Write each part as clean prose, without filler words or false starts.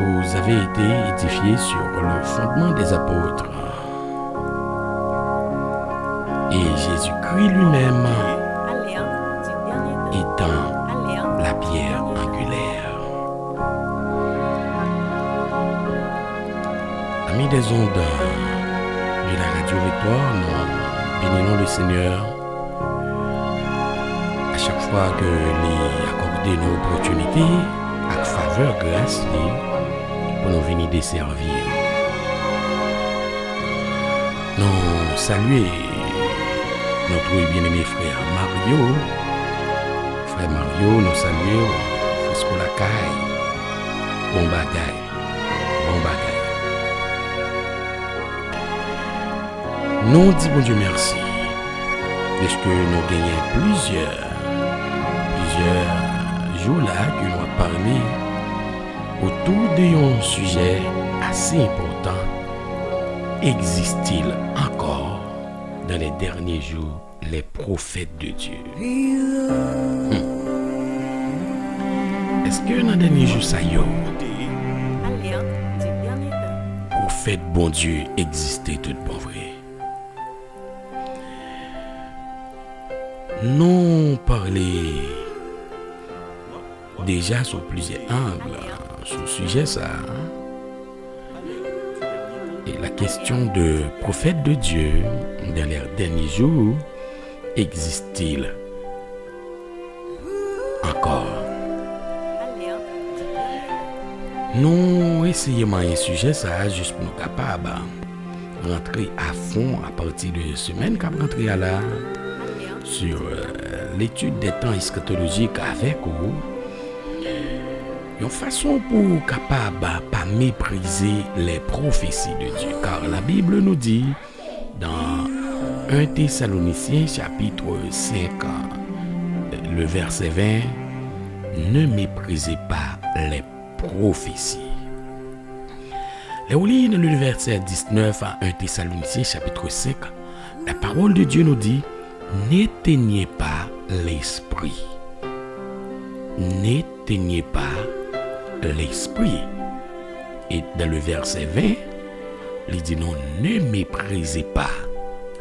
vous avez été édifiés sur le fondement des apôtres. Et Jésus-Christ lui-même étant la pierre angulaire. Amis des ondes de la Radio Victoire, nous bénissons le Seigneur à chaque fois que lui accorder nos opportunités à faveur grâce pour nous venir desservir. Nous saluons notre bien-aimé frère Mario. Frère Mario, nous saluons Frisco Lacaille. Bon bagay. Nous disons bon Dieu merci. Parce que nous gagnons plusieurs jours là que nous avons parlé autour d'un sujet assez important. Existe-t-il encore dans les derniers jours les prophètes de Dieu? Est-ce que dans les derniers jours ça y est? Prophète bon Dieu existait tout bon vrai? Nous parlons déjà sur plusieurs angles sur le sujet ça. Et la question de prophète de Dieu dans les derniers jours, existe-t-il encore? Nous essayons un sujet ça juste pour nous capables de rentrer à fond à partir de semaine qu'on rentrer à la sur l'étude des temps eschatologiques avec vous. Une façon pour capable pas mépriser les prophéties de Dieu, car la Bible nous dit dans 1 Thessaloniciens chapitre 5 le verset 20, ne méprisez pas les prophéties. Là où lit dans le verset 19 à 1 Thessaloniciens chapitre 5, la parole de Dieu nous dit n'éteignez pas l'esprit. N'éteignez pas l'esprit. Et dans le verset 20, il dit non, ne méprisez pas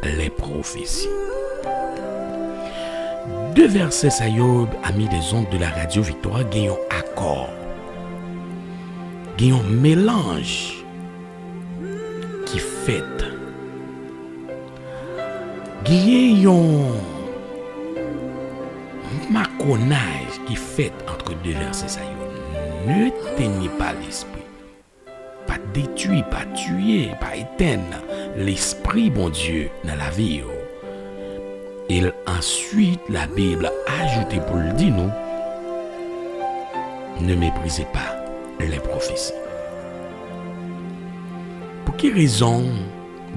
les prophéties. Deux versets ça y est, amis des ondes de la Radio Victoire, gagnons accord. Gagnons mélange qui fait. Gagnons maconnage qui fait entre deux versets ça y est. Ne teignez pas l'esprit. Pas détruire, pas tuer, pas éteindre l'esprit, bon Dieu, dans la vie. Et ensuite, la Bible ajoute pour le dire, nous, ne méprisez pas les prophéties. Pour quelle raison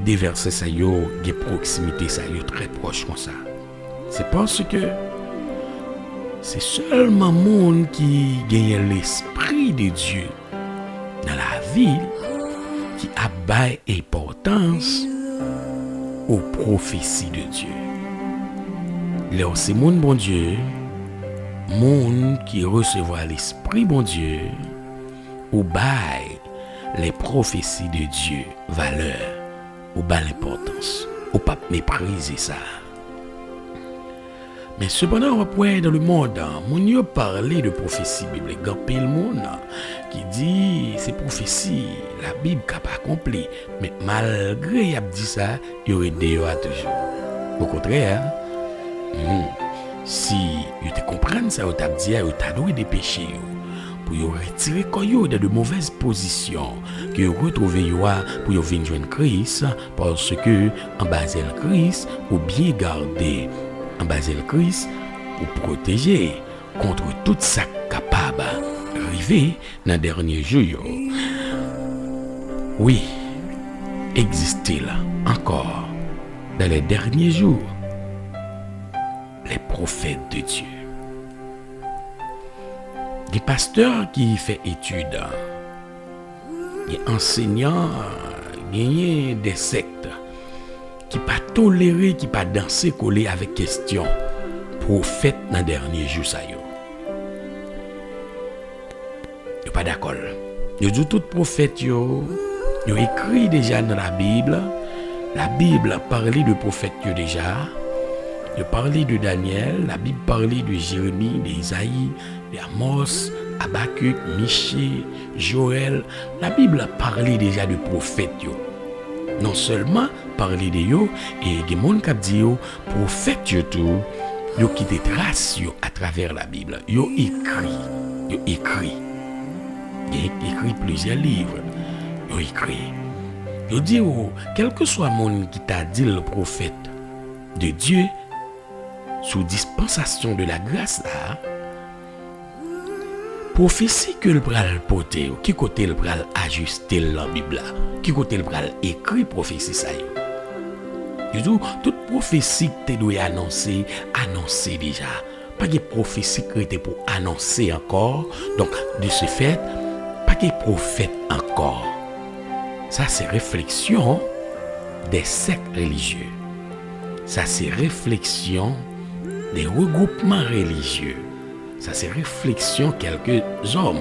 des versets ça y est, des proximités ça y est très proches comme ça? C'est parce que c'est seulement le monde qui gagne l'esprit de Dieu dans la vie qui abat importance aux prophéties de Dieu. Là, c'est monde bon Dieu, monde qui recevra l'esprit bon Dieu, ou bail les prophéties de Dieu valeur, ou bas l'importance, ou pas mépriser ça. Mais cependant, après, dans le monde, on a parlé de prophéties bibliques. Il y a le monde qui dit ces prophéties, la Bible n'a pas accompli. Mais malgré qu'il a dit ça, il y aurait des toujours. Au contraire, si vous comprenez ça, vous avez dit, vous avez des péchés. Pour vous retirer de mauvaises positions, que vous retrouvez pour vous venir joindre Christ, parce que en bas de Christ, ou bien garder en bas de Christ, pour protéger contre tout ça capable d'arriver dans les derniers jours. Oui, existe-t-il encore dans les derniers jours les prophètes de Dieu? Des pasteurs qui font études, des enseignants, des sectes qui pas tolérer, qui pas danser coller avec question prophète dans les derniers jours ça yo. Yo pas d'accord. Yo dit tout prophète yo écrit déjà dans la Bible. La Bible parlait de prophètes yo déjà. Yo parlait de Daniel, la Bible parlait de Jérémie, d'Isaïe, d'Amos, Habakkuk, Michée, Joël. La Bible parlait déjà de prophètes yo. Non seulement parler de yo, et des gens qui dit yo prophètes yo tout, yo qui des traces yo à travers la Bible. Yo écrit. Il écrit plusieurs livres. Il écrit. Il dit, quel que soit le monde qui t'a dit le prophète de Dieu, sous dispensation de la grâce là, prophétie que le bral porter, qui côté le bral ajuster la Bible là, qui côté le bral écrit prophétie ça yo. Il dit, toute prophétie que tu dois annoncer déjà. Pas de prophétie qui était pour annoncer encore. Donc, de ce fait, pas de prophète encore. Ça, c'est réflexion des sectes religieux. Ça, c'est réflexion des regroupements religieux. Ça, c'est réflexion quelques hommes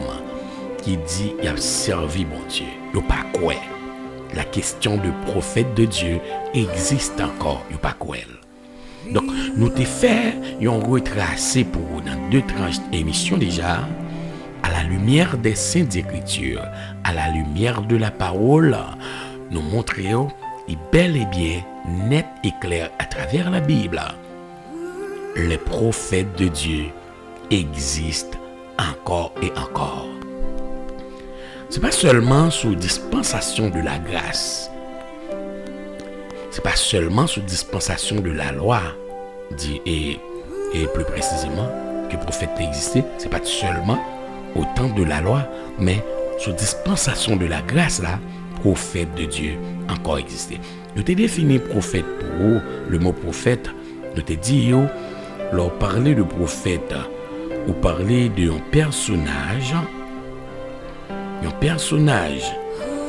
qui disent qu'ils ont servi bon Dieu. Ils n'ont pas quoi. La question de prophète de Dieu existe encore. Ils n'ont pas quoi. Donc, nous t'ai fait un retracé pour dans 2 tranches d'émission déjà, à la lumière des Saintes Écritures, à la lumière de la parole, nous montrons, et bel et bien, net et clair à travers la Bible, les prophètes de Dieu existent encore et encore. Ce n'est pas seulement sous dispensation de la grâce. C'est pas seulement sous dispensation de la loi, dit et plus précisément que le prophète existait, c'est pas seulement au temps de la loi, mais sous dispensation de la grâce là, prophète de Dieu encore existait. Nous t'ai défini prophète pour le mot prophète, nous t'ai dit leur parler de prophète ou parler d'un personnage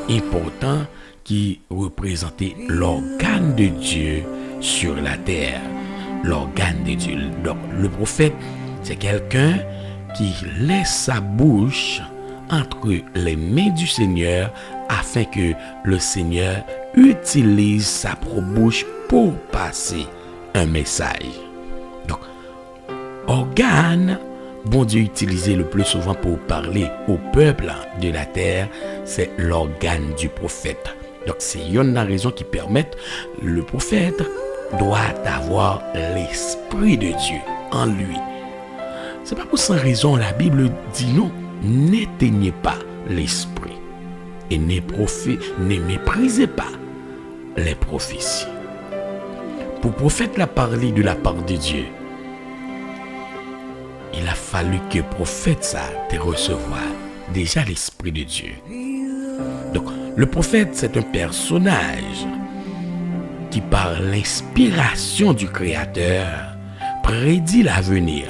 important qui représentait l'organe de Dieu sur la terre. L'organe de Dieu. Donc, le prophète, c'est quelqu'un qui laisse sa bouche entre les mains du Seigneur afin que le Seigneur utilise sa propre bouche pour passer un message. Donc, organe, bon Dieu utilisé le plus souvent pour parler au peuple de la terre, c'est l'organe du prophète. Donc, c'est une raison qui permet le prophète doit avoir l'esprit de Dieu en lui. C'est pas pour cette raison la Bible dit non, n'éteignez pas l'esprit et ne méprisez pas les prophéties. Pour le prophète la parler de la part de Dieu, il a fallu que le prophète ça te recevoir déjà l'esprit de Dieu. Donc, le prophète, c'est un personnage qui, par l'inspiration du Créateur, prédit l'avenir.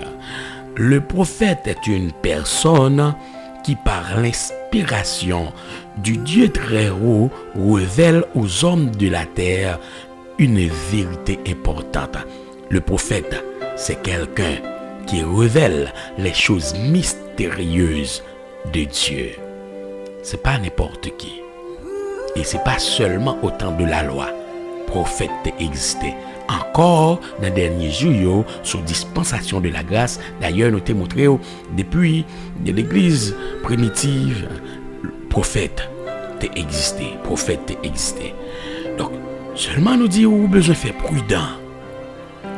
Le prophète est une personne qui, par l'inspiration du Dieu très haut, révèle aux hommes de la terre une vérité importante. Le prophète, c'est quelqu'un qui révèle les choses mystérieuses de Dieu. C'est pas n'importe qui. Et c'est pas seulement au temps de la loi. Prophète existait. Encore dans les derniers jours, sous dispensation de la grâce, d'ailleurs, nous t'ai montré depuis l'église primitive, prophète existait. Prophète existait. Donc, seulement nous dit, vous besoin de faire prudent.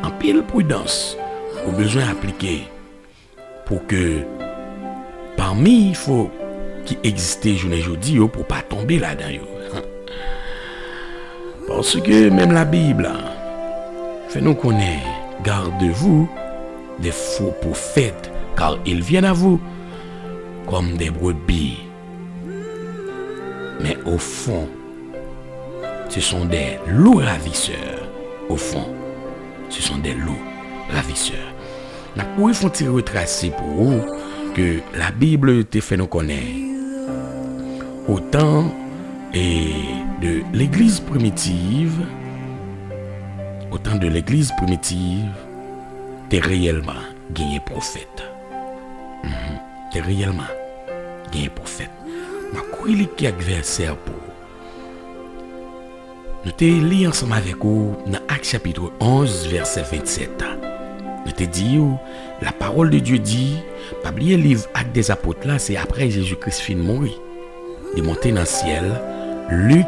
En pile prudence, vous besoin d'appliquer pour que parmi il faut qui existait journée aujourd'hui pour pas tomber là-dedans. Parce que même la Bible fait nous connaître, gardez-vous des faux prophètes, car ils viennent à vous comme des brebis. Mais au fond, ce sont des loups ravisseurs. Au fond, ce sont des loups ravisseurs. Pour ils font retracer pour vous que la Bible te fait nous connaître. Au temps de l'église primitive, t'es réellement gagné prophète. T'es réellement gagné prophète. Ma courir quelques versets pour nous te lire ensemble avec vous dans Actes chapitre 11 verset 27. Nous te dit la parole de Dieu dit, pas oublier le livre Actes des apôtres là, c'est après Jésus-Christ fin mourir. Il est monté dans le ciel, Luc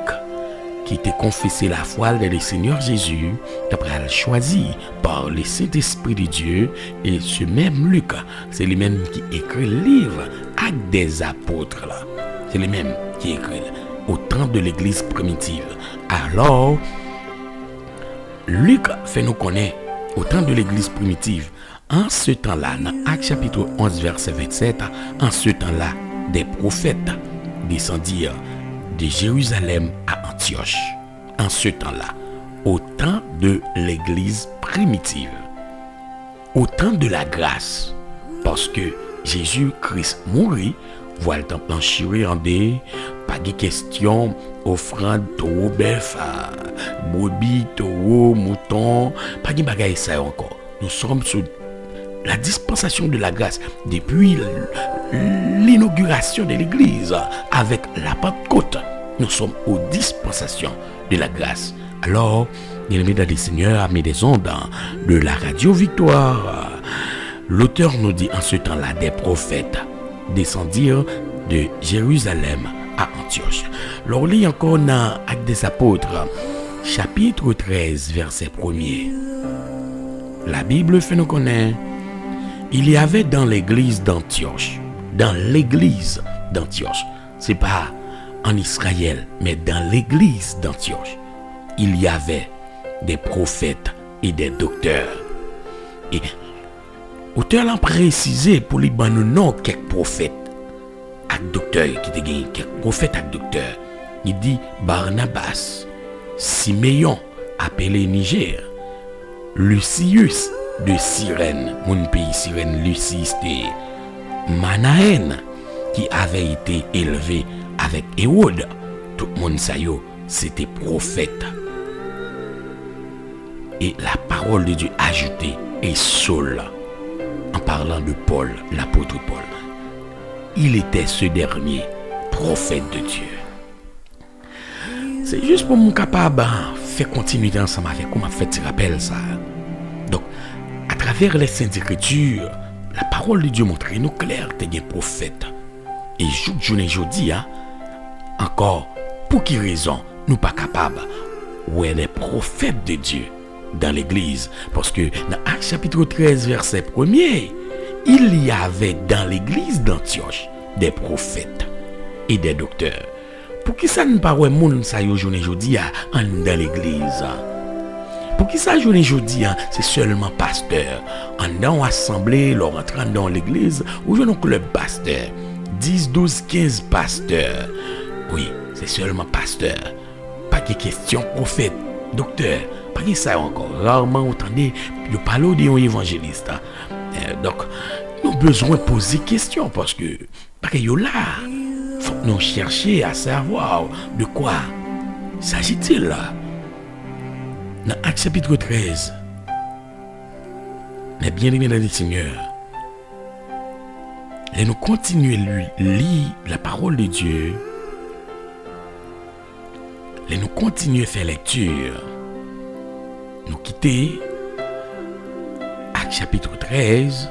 qui était confessé la foi de le Seigneur Jésus, d'après le choisi par le Saint-Esprit de Dieu, et ce même Luc, c'est lui-même qui écrit le livre Actes des apôtres là. C'est lui-même qui écrit au temps de l'église primitive. Alors, Luc fait nous connaître au temps de l'église primitive. En ce temps-là, dans Actes chapitre 11 verset 27, en ce temps-là, des prophètes descendirent de Jérusalem à Antioche. En ce temps-là, au temps de l'église primitive, au temps de la grâce, parce que Jésus-Christ mourit, voilà le temple enchiré en deux, pas de question, offrande, taureau, bœuf, brebis, taureau, mouton, pas de bagaille ça encore. Nous sommes sous la dispensation de la grâce depuis l'inauguration de l'église avec la Pentecôte. Nous sommes aux dispensations de la grâce. Alors, bien-aimés dans le Seigneur, amis des ondes de la radio Victoire, l'auteur nous dit en ce temps-là des prophètes descendirent de Jérusalem à Antioche. Alors, lit encore dans Actes des apôtres, chapitre 13, verset 1er. La Bible fait nous connaître, il y avait dans l'église d'Antioche, c'est pas en Israël, mais dans l'église d'Antioche, il y avait des prophètes et des docteurs. Et auteur l'a précisé pour les bons noms quelques prophètes et docteurs qui étaient quelques prophètes et docteurs. Il dit Barnabas, Siméon appelé Niger, Lucius de Cyrène, mon pays Cyrène, Lucius de Manahen, qui avait été élevé avec Hérode. Tout le monde sait, c'était prophète. Et la parole de Dieu ajoutée est Saul, en parlant de Paul, l'apôtre Paul. Il était ce dernier prophète de Dieu. C'est juste pour mon capable faire continuer ensemble avec vous, m'a fait rappel ça. Donc, à travers les Saintes Écritures, la parole de Dieu montre nous clair que tu es prophète. Et aujourd'hui, encore, pour qui raison nous pas capables où est les prophètes de Dieu dans l'église? Parce que dans Actes chapitre 13, verset 1er, il y avait dans l'église d'Antioche des prophètes et des docteurs. Pour qui ça ne parle moun sa yo journée jodi dans l'église? Pour qui ça journée jodi c'est seulement pasteur en dans assemblée, leur entrant dans l'église ou je non club pasteur 10, 12, 15 pasteurs. Oui, c'est seulement pasteur. Pas de question prophète, docteur. Pas de ça encore. Rarement entendez de parler d'un évangéliste. Donc, nous avons besoin de poser question parce que là, il faut que nous cherchions à savoir de quoi s'agit-il là. Dans Actes chapitre 13, mais bien aimé dans le Seigneur, et nous continuons à lire la parole de Dieu, et nous continuons à faire lecture, nous quitter Actes chapitre 13,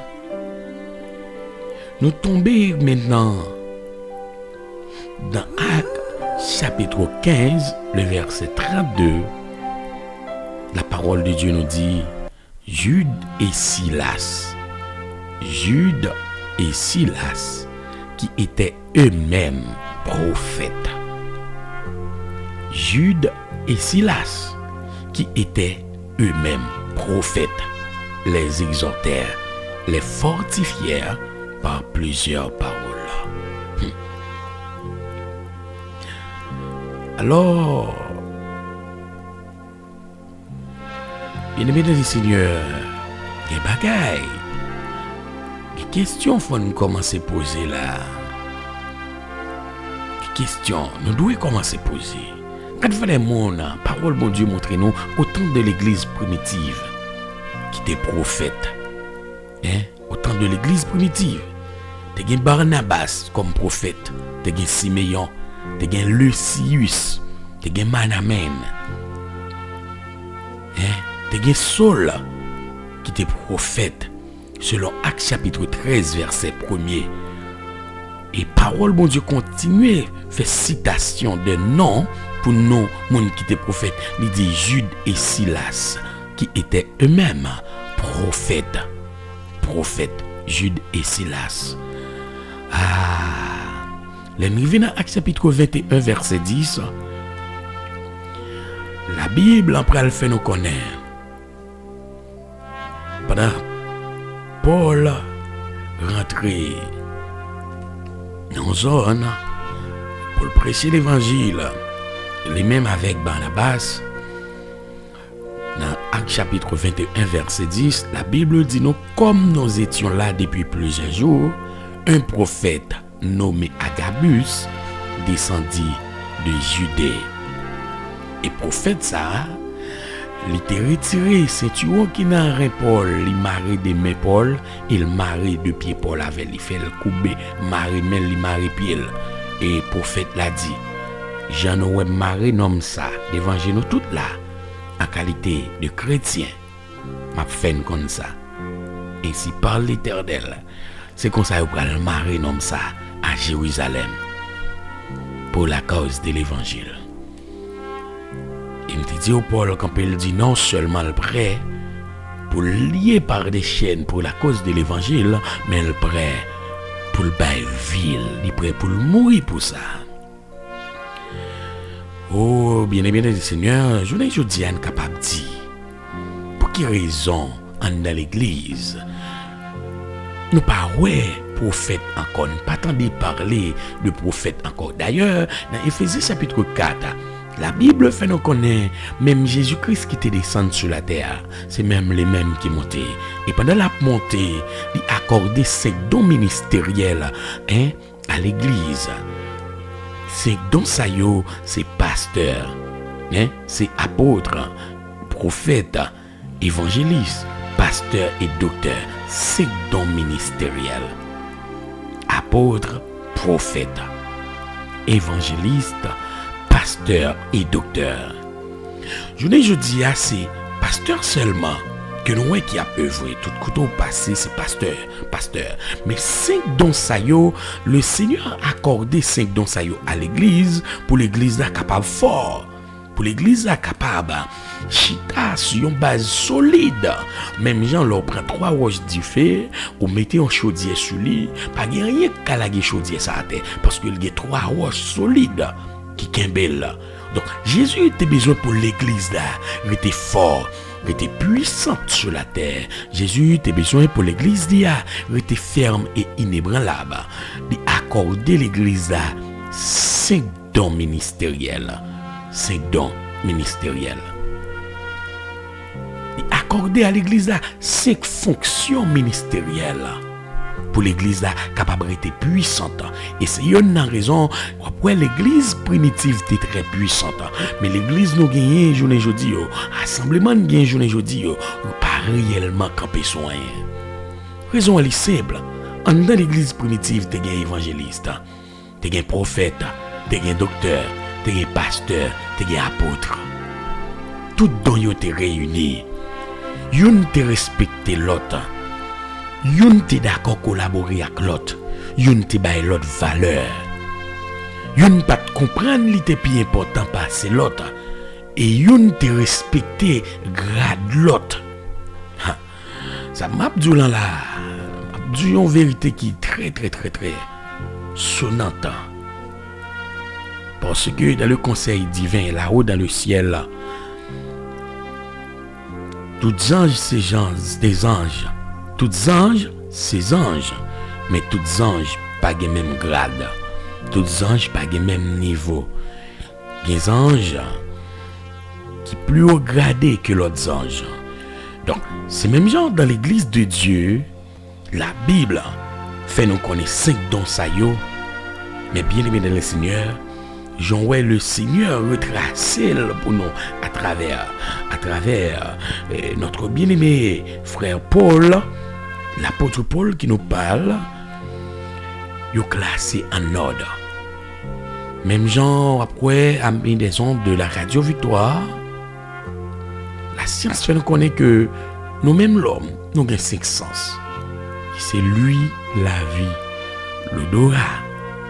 nous tomber maintenant dans Actes chapitre 15, le verset 32, la parole de Dieu nous dit, Jude et Silas, qui étaient eux-mêmes prophètes. Jude et Silas, qui étaient eux-mêmes prophètes, les exhortèrent, les fortifièrent par plusieurs paroles. Alors, bien-aimés du Seigneur, des bagailles, des questions faut nous commencer à poser là. Des questions, nous devons commencer à poser. Quand il fallait mon parole, bon Dieu, montrez-nous autant de l'église primitive qui était prophète. Autant de l'église primitive. Te gen Barnabas comme prophète, te gen Simeon, te gen Lucius, te gen Manamen. Te gen Saul qui était prophète selon Actes chapitre 13 verset 1er. Et parole bon Dieu continue fait citation de noms pour nous monde qui étaient prophètes. Il dit Jude et Silas qui étaient eux-mêmes prophètes. Jude et Silas. Les arrivés dans Actes chapitre 21 verset 10. La Bible après elle fait nous connaître. Pendant Paul rentré dans zone pour prêcher l'évangile, les mêmes avec Barnabas, dans Actes chapitre 21 verset 10, la Bible dit nous, comme nous étions là depuis plusieurs jours, un prophète nommé Agabus descendit de Judée. Et prophète ça, il était retiré ceinturon qui n'a rien Paul, il marie de main Paul, il marie de pied Paul avec il fait le couper, marie mais il marie pied. Et prophète l'a dit, Jean Noël marie nomme ça, d'évangile nous tout là, en qualité de chrétien, m'a fait comme ça. Ainsi parle l'Éternel. C'est comme ça que le marie nomme ça à Jérusalem pour la cause de l'évangile. Il me dit au Paul quand il dit non seulement le prêt pour lier par des chaînes pour la cause de l'évangile, mais le prêt pour le bail ville, il est prêt pour le mourir pour ça. Oh, bien aimé Seigneur, je ne dis pas capable de dire pour quelle raison en dans l'église nous pas ouais prophète encore, nous pas attendre parler de prophète encore. D'ailleurs, dans Éphésiens chapitre 4, la Bible fait nous connaître même Jésus-Christ qui était descendu sur la terre, c'est même les mêmes qui montaient. Et pendant la montée, il accordait 5 dons ministériels à l'église. 5 dons ça yo, c'est pasteur, c'est apôtre, prophète, évangéliste, pasteur et docteur. 5 dons ministériels. Apôtre, prophète, évangéliste, pasteur et docteur. Je dis c'est pasteur seulement que nous qui a œuvré tout couteau passé, c'est pasteur. Mais 5 dons ça yo, le Seigneur a accordé 5 dons ça yo à l'église pour l'église là capable fort. Pour l'église là capable chita sur une base solide. Même gens leur prend 3 roches du feu ou mettez un chaudier sous lui, pas rien qu'à la chaudier ça à terre parce qu'il y a 3 roches solides qui kembel. Donc Jésus était besoin pour l'église là, il était fort, il était puissant sur la terre. Jésus était besoin pour l'église là, il était ferme et inébranlable. Il accordait l'église là 5 dons ministériels. 5 dons ministériels. Il accordait à l'église là 5 fonctions ministérielles. Pour l'église là capable d'être puissante. Et c'est une raison pourquoi l'église primitive était très puissante. Mais l'église nous gagne journée jeudi assemblement gagne journée jeudi pas réellement camper soin. Raison elle est simple. En dans l'église primitive tu gagne évangéliste, tu gagne prophète, tu gagne docteur, tu gagne pasteur, tu gagne apôtre. Tout dont yo te réunis. Yon te respecter l'autre. Yon te d'accord collaborer avec l'autre. Yon te bay l'autre valeur. Yon pas comprendre li te plus important passer l'autre. Et yon te respecter grade l'autre. Ça m'a dit là, dit une vérité qui est très sonnante. Parce que dans le conseil divin là-haut dans le ciel là, tous anges c'est des anges. Tous anges, c'est anges, mais tous anges pas le même grade. Tous anges pas le même niveau. Les anges qui plus haut gradé que l'autre ange. Donc, c'est même genre dans l'église de Dieu, la Bible fait nous connaître 5 dons ça yo. Mais bien aimé dans le Seigneur, j'en vois le Seigneur retracer pour nous à travers notre bien-aimé frère Paul, l'apôtre Paul qui nous parle yo classé en ordre. Même genre après à des ondes de la radio Victoire, la science fait nous connaître que nous-mêmes l'homme, nous avons 5 sens. C'est lui la vie, l'odorat,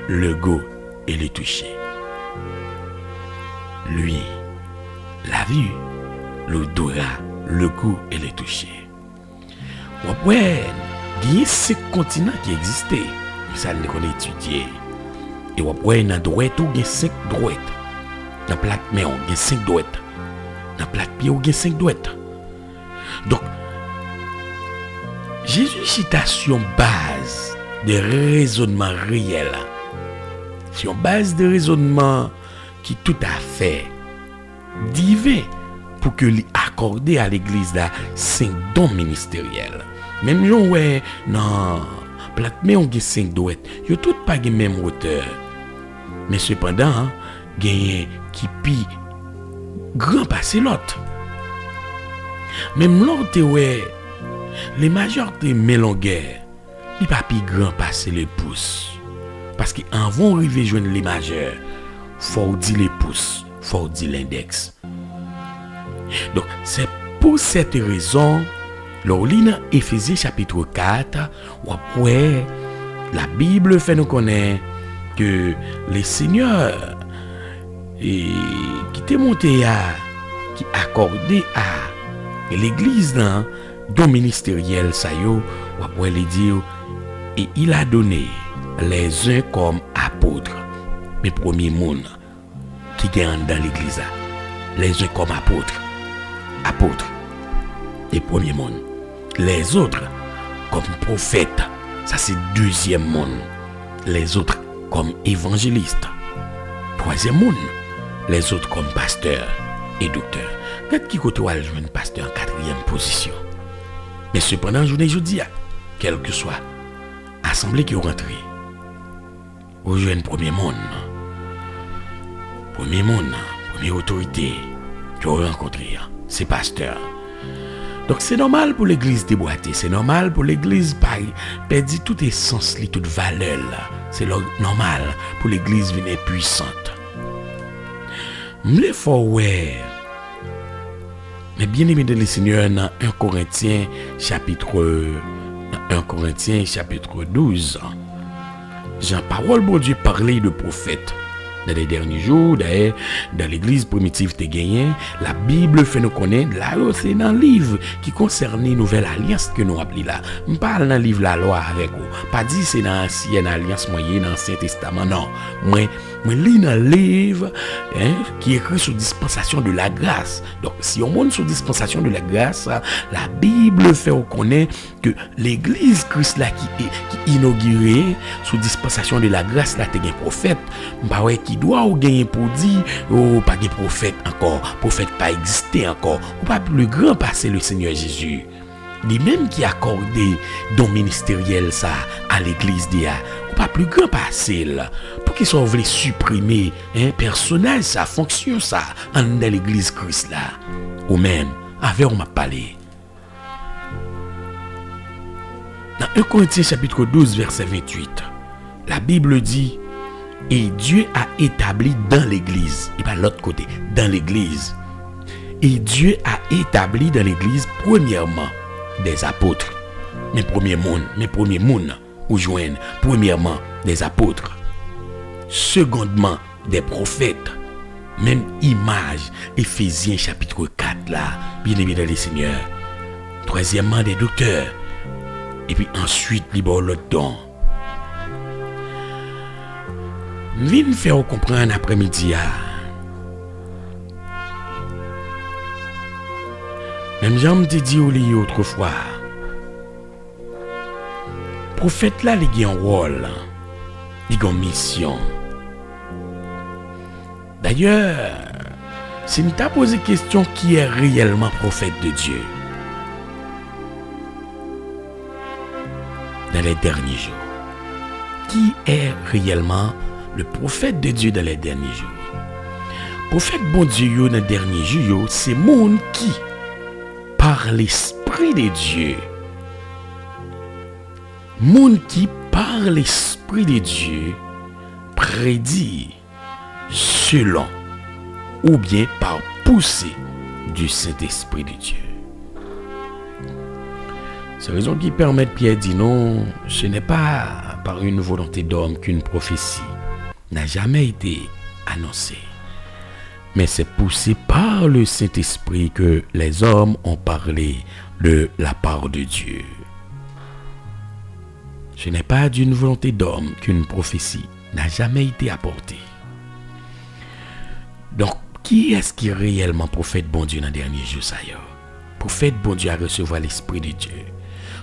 le goût et le toucher. Lui, la vue, l'odorat, le goût et le toucher. Ouais, il y a 5 continents qui existaient. Ça, nous avons étudié. Et ouais, dans la droite, il y a 5 droites. Dans la plate, mais il y a 5 droites. Dans la plate, pied, il y a 5 droites. Donc, Jésus citation base de raisonnement réel. C'est une base de raisonnement qui tout à fait divin pour que lui accorder à l'église là 5 dons ministériels. Même si ouais non plate mais on a 5 doigts, yo tout pas de même hauteur. Mais cependant, gagne qui pi grand passer l'autre. Même l'autre ouais les majorités mélongueurs, il pas pi grand passer les pouces. Parce qu'en vont arriver joindre les majeurs, faut dire les pouces, faut dire l'index. Donc, c'est pour cette raison, l'orline Éphésiens chapitre 4, où après, la Bible fait nous connaître que les seigneurs qui étaient montés qui accordaient à l'église dans don ministériel, ça y est, ou après les dire, et il a donné les uns comme apôtres, mes premiers mondes qui gagnent dans l'église, les uns comme apôtres, les premiers mondes, les autres comme prophètes, ça c'est deuxième monde, les autres comme évangélistes, troisième monde, les autres comme pasteurs et docteurs. Quand qui côté va jouer un pasteur en quatrième position. Mais cependant, je dis, quel que soit assemblée qui est rentrée, vous jouez un premier monde, première autorité que vous rencontrez, c'est pasteur. Donc c'est normal pour l'église déboîter, c'est normal pour l'église perdre tout essence, toute valeur. C'est normal pour l'église venir puissante. Mais faut ouais. Mais bien aimé de le Seigneur dans 1 Corinthiens chapitre 12, Jean-Parole bon Dieu parlait de prophètes. Dans les derniers jours, d'ailleurs, dans l'église primitive de gagné, la Bible fait nous connaître, là, c'est dans le livre qui concerne la nouvelle alliance que nous appelons là. Je parle dans le livre la loi avec vous. Pas dit c'est dans l'ancienne alliance moyenne, dans l'Ancien Testament, non. Moi, lis dans le livre qui est écrit sur dispensation de la grâce. Donc, si on monte sur dispensation de la grâce, la Bible fait reconnaître que l'église Christ là qui est inaugurée sous dispensation de la grâce là, t'es un prophète, bah ouais, qui doit ou gagner pour dire pas de prophète encore, prophète pas existé encore, ou pas plus grand passer le Seigneur Jésus. Les mêmes qui accordé don ministériel ça à l'église d'IA, ou pas plus grand passer là, pour qu'ils soient voulu supprimer personnel ça, fonction ça, en dans l'église Christ là, ou même, avec on m'a parlé. Dans 1 Corinthiens chapitre 12 verset 28, la Bible dit, et Dieu a établi dans l'église, et pas l'autre côté, dans l'église. Et Dieu a établi dans l'église, premièrement, des apôtres. Mes premiers mondes, ou joignent, premièrement, des apôtres. Secondement, des prophètes. Même image, Éphésiens chapitre 4, là, bien aimé dans les seigneurs. Troisièmement, des docteurs. Et puis ensuite, libre l'autre don. Vine faire comprendre après-midi. Même j'en me dit autrefois. Prophète là, il a un rôle. Il a une mission. D'ailleurs, si nous t'as posé question qui est réellement prophète de Dieu dans les derniers jours. Qui est réellement le prophète de Dieu dans les derniers jours? Prophète bon Dieu dans les derniers jours, c'est monde qui, par l'Esprit de Dieu, par l'Esprit de Dieu, prédit selon ou bien par poussée du Saint-Esprit de Dieu. C'est la raison qui permet Pierre dit non, ce n'est pas par une volonté d'homme qu'une prophétie n'a jamais été annoncée, mais c'est poussé par le Saint-Esprit que les hommes ont parlé de la part de Dieu. Ce n'est pas d'une volonté d'homme qu'une prophétie n'a jamais été apportée. Donc, qui est-ce qui est réellement prophète bon Dieu dans le dernier jour ça y est? Prophète bon Dieu a recevoir l'Esprit de Dieu.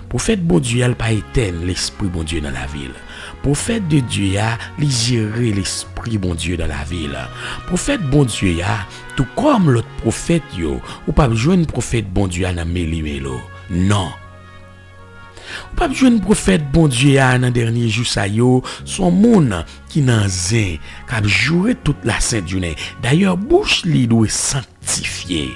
Prophète bon Dieu a pas éteindre l'Esprit bon Dieu dans la ville. Prophète de Dieu a li gérer l'Esprit bon Dieu dans la ville. Prophète bon Dieu a tout comme l'autre prophète yo, ou pas joindre prophète bon Dieu dans Méli-Mélo. Non. Ou pas joindre prophète bon Dieu dans dernier jour ça yo, son monde qui nan zin, qui a joué toute la sainte journée. D'ailleurs bouche li doit sanctifier.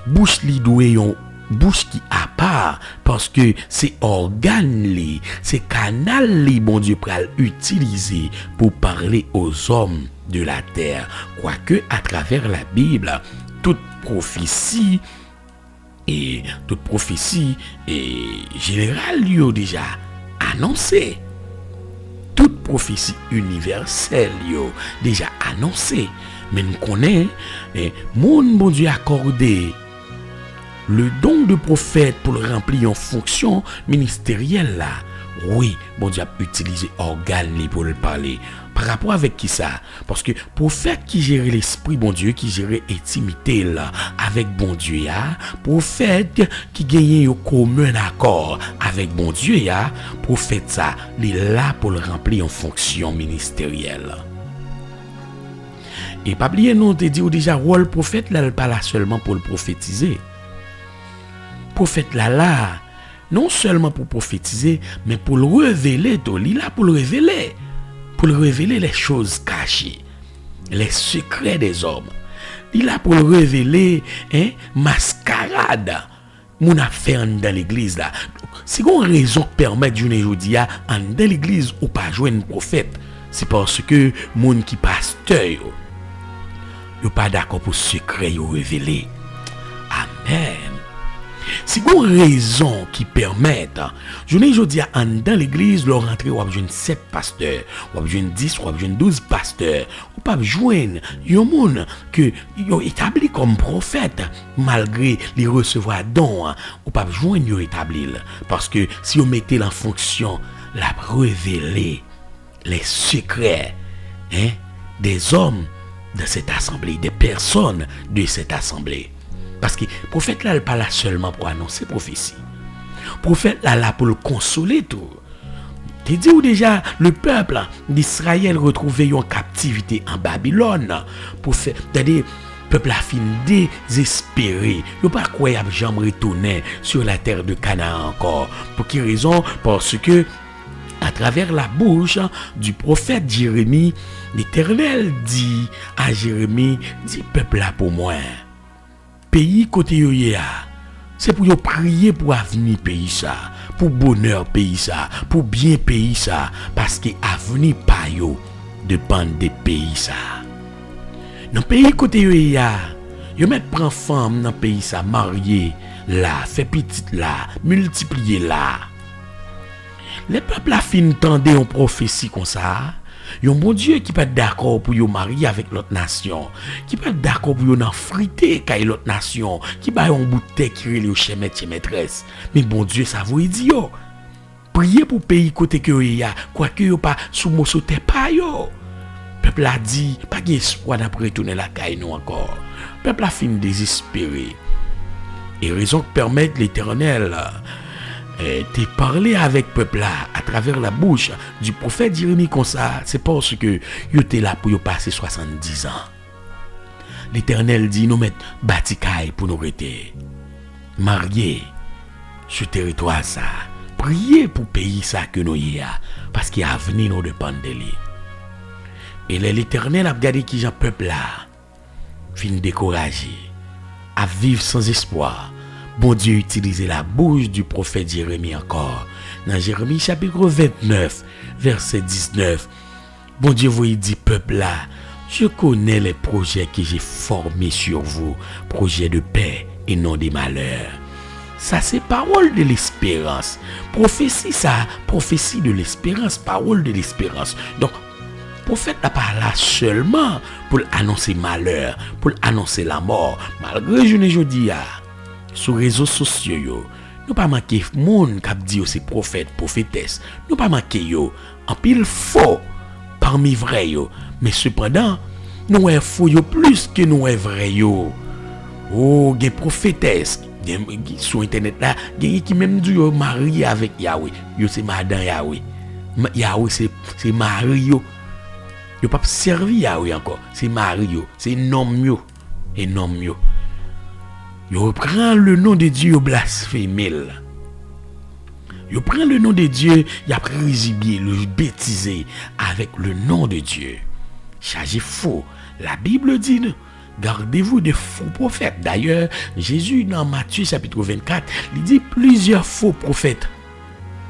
Bouche li doit yon bouche qui à part parce que c'est organe li, c'est canal li bon Dieu pral utiliser pour parler aux hommes de la terre. Quoique à travers la Bible, toute prophétie et générale yo déjà annoncé. Toute prophétie universelle yo déjà annoncé. Mais nous connaissons mon bon Dieu accordé le don de prophète pour le remplir en fonction ministérielle là. Oui, bon Dieu a utilisé organe pour le parler. Par rapport avec qui ça? Parce que prophète qui gère l'esprit bon Dieu, qui gère intimité là avec bon Dieu ya, prophète qui gagne un commun accord avec bon Dieu ya, prophète ça, il est là pour le remplir en fonction ministérielle. Et pas oublier nous te dit déjà rôle prophète là pas là seulement pour le prophétiser. Prophète là non seulement pour prophétiser mais pour le révéler tout, il là pour le révéler les choses cachées, les secrets des hommes. Il là pour le révéler mascarade mon affaire dans l'église là. Si on raison permet d'une aujourd'hui en dans l'église ou pas joindre prophète, c'est parce que moun qui pasteur yo pas d'accord pour secret yo révéler. Amen. Si vous avez raison qui permettent, je ne dis pas dans l'église, leur rentrer, ou besoin 7 pasteurs, ou besoin 10, ou besoin 12 pasteurs, ou pas joindre yon moun que yon établi comme prophète, malgré les recevoir dons, ou pas joindre yon établi. Parce que si vous mettez en fonction, la révéler les secrets des hommes de cette assemblée, des personnes de cette assemblée. Parce que le prophète là, il n'est pas là seulement pour annoncer prophétie. Le prophète là pour le consoler tout. Tu dis où déjà le peuple d'Israël retrouvé en captivité en Babylone. C'est-à-dire, le peuple a fini désespéré. Il n'y a pas quoi jamais retourner sur la terre de Canaan encore. Pour quelle raison? Parce que à travers la bouche du prophète Jérémie, l'Éternel dit à Jérémie, dis peuple là pour moi. Pays côté yo ya, c'est pour yo prier pour avenir pays ça, pour bonheur pays ça, pour bien pays ça, parce que avenir pa yo dépend des pays ça. Dans pays côté yo ya, yo met prend femme dans pays ça, marier là, fait petite là, multiplier là. Les peuples a fin tendé en prophétie comme ça. Yon bon Dieu qui pas d'accord pour yon marier avec l'autre nation, qui pas d'accord pour yon friter kay l'autre nation, qui ba yon bouteille qui relé au chez maîtresse. Mais bon Dieu ça vous dit yo. Priez pour pays côté que yo ya, quoique yo pas sous mo sote pas yo. Peuple a dit pas d'espoir d'après retourner la kay nous encore. Peuple a fin désespéré. Et raison que permettre l'Éternel t'es parlé avec peuple là à travers la bouche du prophète Jérémie comme ça, c'est parce que yo t'es là pour yo passer 70 ans. L'Éternel dit nous mettre bâtikaille pour nous rester mariés sur territoire ça. Priez pour pays ça que nous y a parce qu'il y a avenir nous dépend de lui. Et l'Éternel a regardé qui Jean peuple là fin découragé à vivre sans espoir. Bon Dieu utilisait la bouche du prophète Jérémie encore. Dans Jérémie chapitre 29, verset 19, bon Dieu vous dit, peuple là, je connais les projets que j'ai formés sur vous, projets de paix et non des malheurs. Ça, c'est parole de l'espérance. Prophétie, ça, prophétie de l'espérance, parole de l'espérance. Donc, prophète n'a pas là seulement pour annoncer malheur, pour annoncer la mort. Malgré je dis, sur les réseaux sociaux, nous pas manquer monde qui dit c'est prophète, prophétesse. Nous pas manquer yo en pile faux parmi vrai yo. Mais cependant, nous est faux yo plus que nous est vrai yo. Oh, des prophétesses sur internet là, il qui même dit yo marié avec Yahweh. Yo c'est madame Yahweh. Yahweh c'est mari yo. Yo pas servi Yahweh encore. C'est mari yo, c'est nom yo. Et nom yo. Yo reprend le nom de Dieu au blasphémé. Yo prend le nom de Dieu, y a résilié, le bêtisé avec le nom de Dieu. Chargé faux. La Bible dit nous. Gardez-vous des faux prophètes. D'ailleurs, Jésus dans Matthieu chapitre 24, il dit plusieurs faux prophètes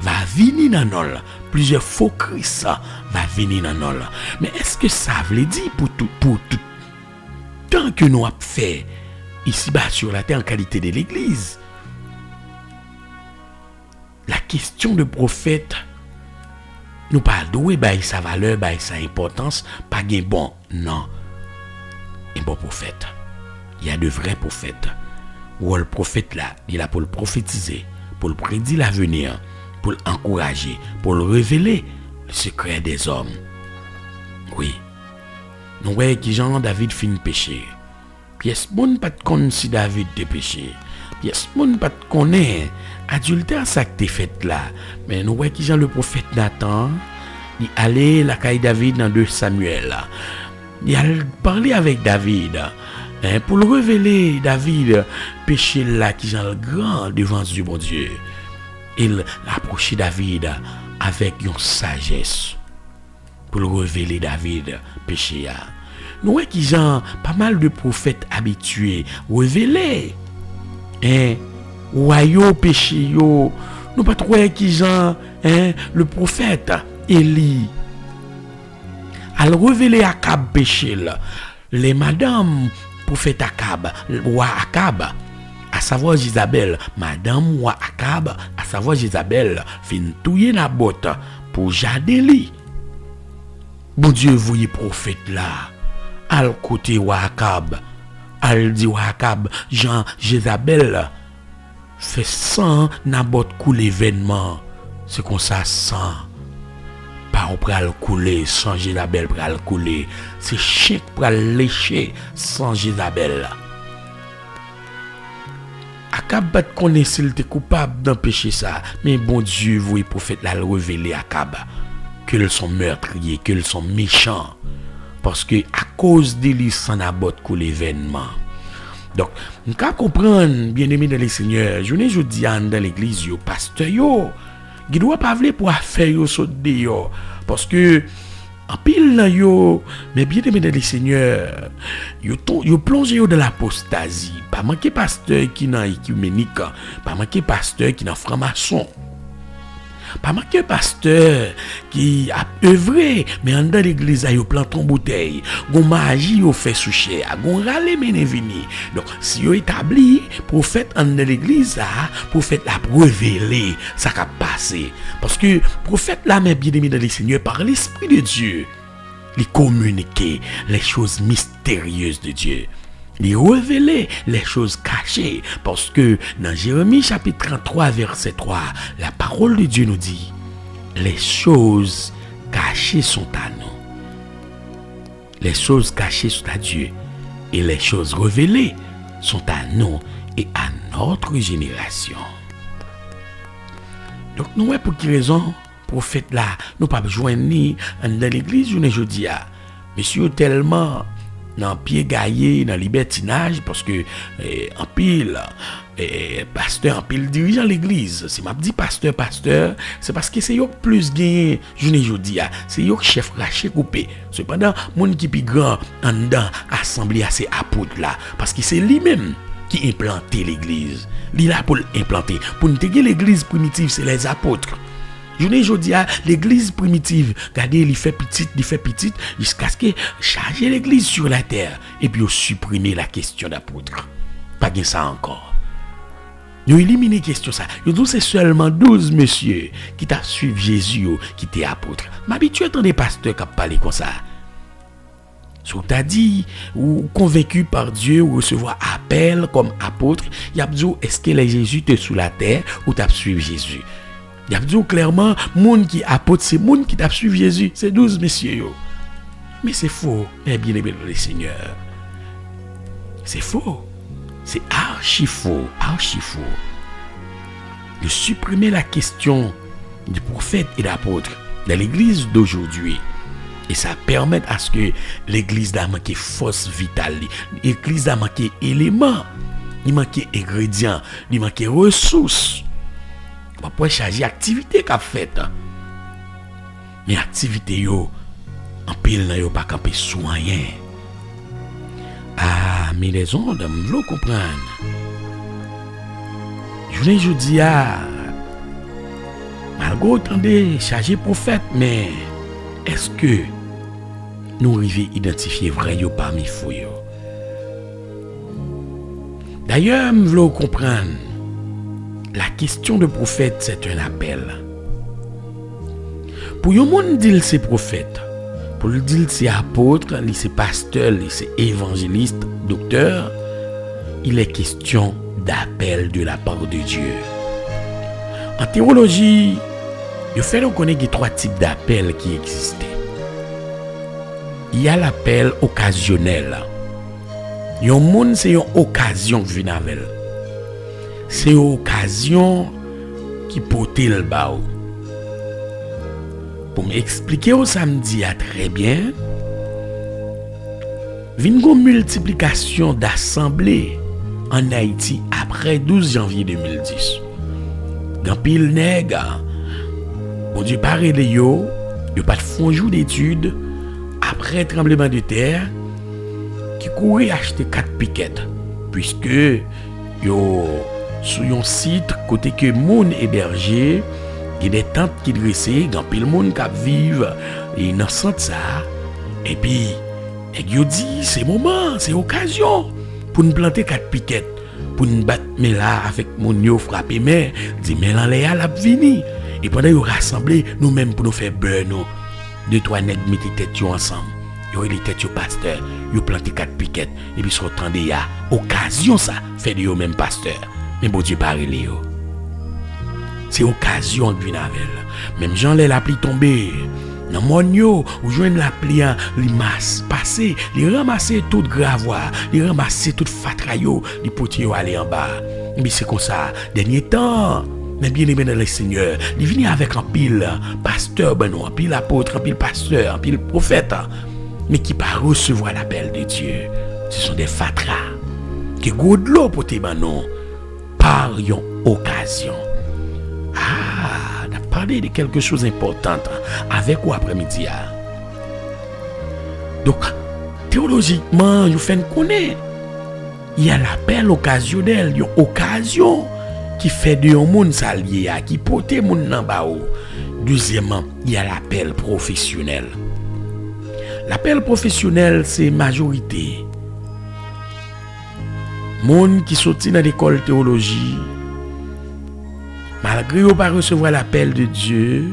va venir dans nous. Plusieurs faux Christ va venir dans nous. Mais est-ce que ça veut dire pour tout tant que nous avons fait ici-bas sur la terre en qualité de l'église? La question de prophète, nous pas doué sa valeur, sa importance, pas gain bon, non. Un bon prophète. Il y a de vrais prophètes. Ou le prophète là, il est là pour le prophétiser, pour le prédire l'avenir, pour l'encourager, pour le révéler le secret des hommes. Oui. Nous voyons que Jean David fin péché. Pièce moun pas de connaître si David de péché. Pièce moun pas de connaître adultère ça que t'es fait là. Mais nous voyons que Jean le prophète Nathan, il allait la caille David dans 2 Samuel. Il a parlé avec David pour le révéler David péché là qui est le grand devant Dieu bon Dieu. Il a approché David avec une sagesse pour le révéler David péché. Nous voyons qu'ils ont pas mal de prophètes habitués révélés ou péché yo. Nous pas trop qu'ils ont le prophète Élie al révéler Akab péché là. Les madame prophète Akab, roi Akab, à savoir Jézabel, madame roi Akab, à savoir Jézabel, fin touyer la botte pour Jadeli. Bon Dieu voyez prophète là, al côté roi Akab, al dit roi Akab, Jean Jézabel fait sang na botte coule événement. C'est comme ça sang. Pas pral couler sans Jézabel pral couler, c'est chien pral lécher sans Jézabel. Akab bat connaît s'il était coupable d'empêcher ça, mais bon Dieu voyez prophète là le révéler Akab qu'ils sont meurtriers, qu'ils sont méchants parce que à cause de lui s'en abot coule événement. Donc, on peut comprendre bien aimé dans les seigneurs, je dis dans l'église yo pasteur yo qui doit pas vle pour faire yo saute dehors parce que en pile yo mais bien aimé dans les seigneurs yo plongé dans l'apostasie, pas manquer pasteur qui dans écuménique, pas manquer pasteur qui dans franc-maçon, pas manquer pasteur qui a œuvré mais en dans l'église yo planton bouteille, gon magie yo fait soucher, gon rale mene vini. Donc si yo établi prophète en dans l'église prophète la révéler ça qui passé parce que prophète là mais bien aimé dans les seigneurs par l'esprit de Dieu, il communiquer les choses mystérieuses de Dieu. Il révéler les choses cachées parce que dans Jérémie chapitre 33 verset 3, la parole de Dieu nous dit les choses cachées sont à nous. Les choses cachées sont à Dieu et les choses révélées sont à nous et à notre génération. Donc nous pour quelle raison prophète là nous pas joindre ni dans l'église jeudi monsieur tellement dans pied gaillé dans libertinage parce que en pile pasteur en pile dirigeant l'église, si m'a dit pasteur c'est parce que c'est yo plus gagné jeudi c'est yo chef raché coupé. Cependant monde qui plus grand en dedans assemblée à ces apôtres là parce que c'est lui-même qui implanté l'église. Il là pour implanter pour nous l'église primitive c'est les apôtres. Je ne dis à l'église primitive, regardez, il fait petite, jusqu'à ce que charger l'église sur la terre. Et puis, supprimer la question d'apôtre. Pas bien ça encore. Nous éliminons la question ça. Nous disons c'est seulement 12 messieurs qui t'a suivi Jésus, qui étaient apôtres. M'habitue à entendre des pasteurs qui parlent comme ça. Si tu as dit, ou convaincu par Dieu, ou recevoir appel comme apôtre, il y a dit, est-ce que les Jésus te sous la terre, ou t'as suivi Jésus? Il y a dit clairement, monde qui apôtre, c'est monde qui t'a suivi Jésus. C'est 12 messieurs. Yo. Mais c'est faux, bien aimé le Seigneur. C'est faux. C'est archi faux. De supprimer la question du prophète et d'apôtre dans l'église d'aujourd'hui. Et ça permet à ce que l'église a manqué force vitale. L'église a manqué éléments. Il manqué ingrédients. Il manqué ressources. On va pouvoir charger activité qu'a faite. Mais activité yo, en pile nan yo pas camper sous rien. Ah, mais les ondes, vous comprenez. Je dis malgré autant de chargé prophète, mais est-ce que nous arrivons à identifier vrai yo parmi faux yo? D'ailleurs, vous comprendre, la question de prophète, c'est un appel. Pour yon monde dire c'est prophète, pour le dire c'est apôtre, c'est pasteur, c'est évangéliste, docteur, il est question d'appel de la part de Dieu. En théologie, il fait qu'on connaît 3 types d'appels qui existent. Il y a l'appel occasionnel. Yon monde c'est une occasion qui vient avec. C'est une occasion qui porte le bas. Pour m'expliquer au samedi très bien, vient une multiplication d'assemblées en Haïti après 12 janvier 2010. Dans pile nèg, bon Dieu paré de yo pas de fond jour d'études après tremblement de terre qui courait acheter 4 piquettes puisque yo sur un site côté que moun hébergé, il y a des tentes qui dressées, dans pile monde qui vivent et dans centre ça et puis yo dit c'est moment, c'est occasion pour nous planter 4 piquettes pour nous battre mais là avec mon yo frapper mais dit mais là la vini et pendant yo rassembler nous-mêmes pour nous faire beurre nous 2-3 nèg metti tête yo ensemble yo les tête yo pasteur yo planter 4 piquettes et puis sortant de ya occasion ça fait de yo même pasteur mais bon Dieu pas relé yo c'est occasion qui vient avec même Jean la pluie tomber dans mon yo ou joindre la pluie li masse passer li ramasser tout gravois li ramasser tout fatrayo li potier aller en bas mais c'est comme ça dernier temps mais bien aimé dans le Seigneur il vient avec un pile pasteur ben un pile apôtre un pile pasteur un pile prophète mais qui pas recevoir l'appel de Dieu ce sont des fatras qui goûtent l'eau pour tes banon par une occasion. On a parlé de quelque chose d'important avec vous après-midi. Donc, théologiquement, vous faites connaître. Il y a l'appel occasionnel, une occasion qui fait de un monde salier, qui porte monde dans bas. Deuxièmement, il y a l'appel professionnel. L'appel professionnel, c'est majorité. Monde qui sorti dans l'école de théologie, malgré ne pas recevoir l'appel de Dieu,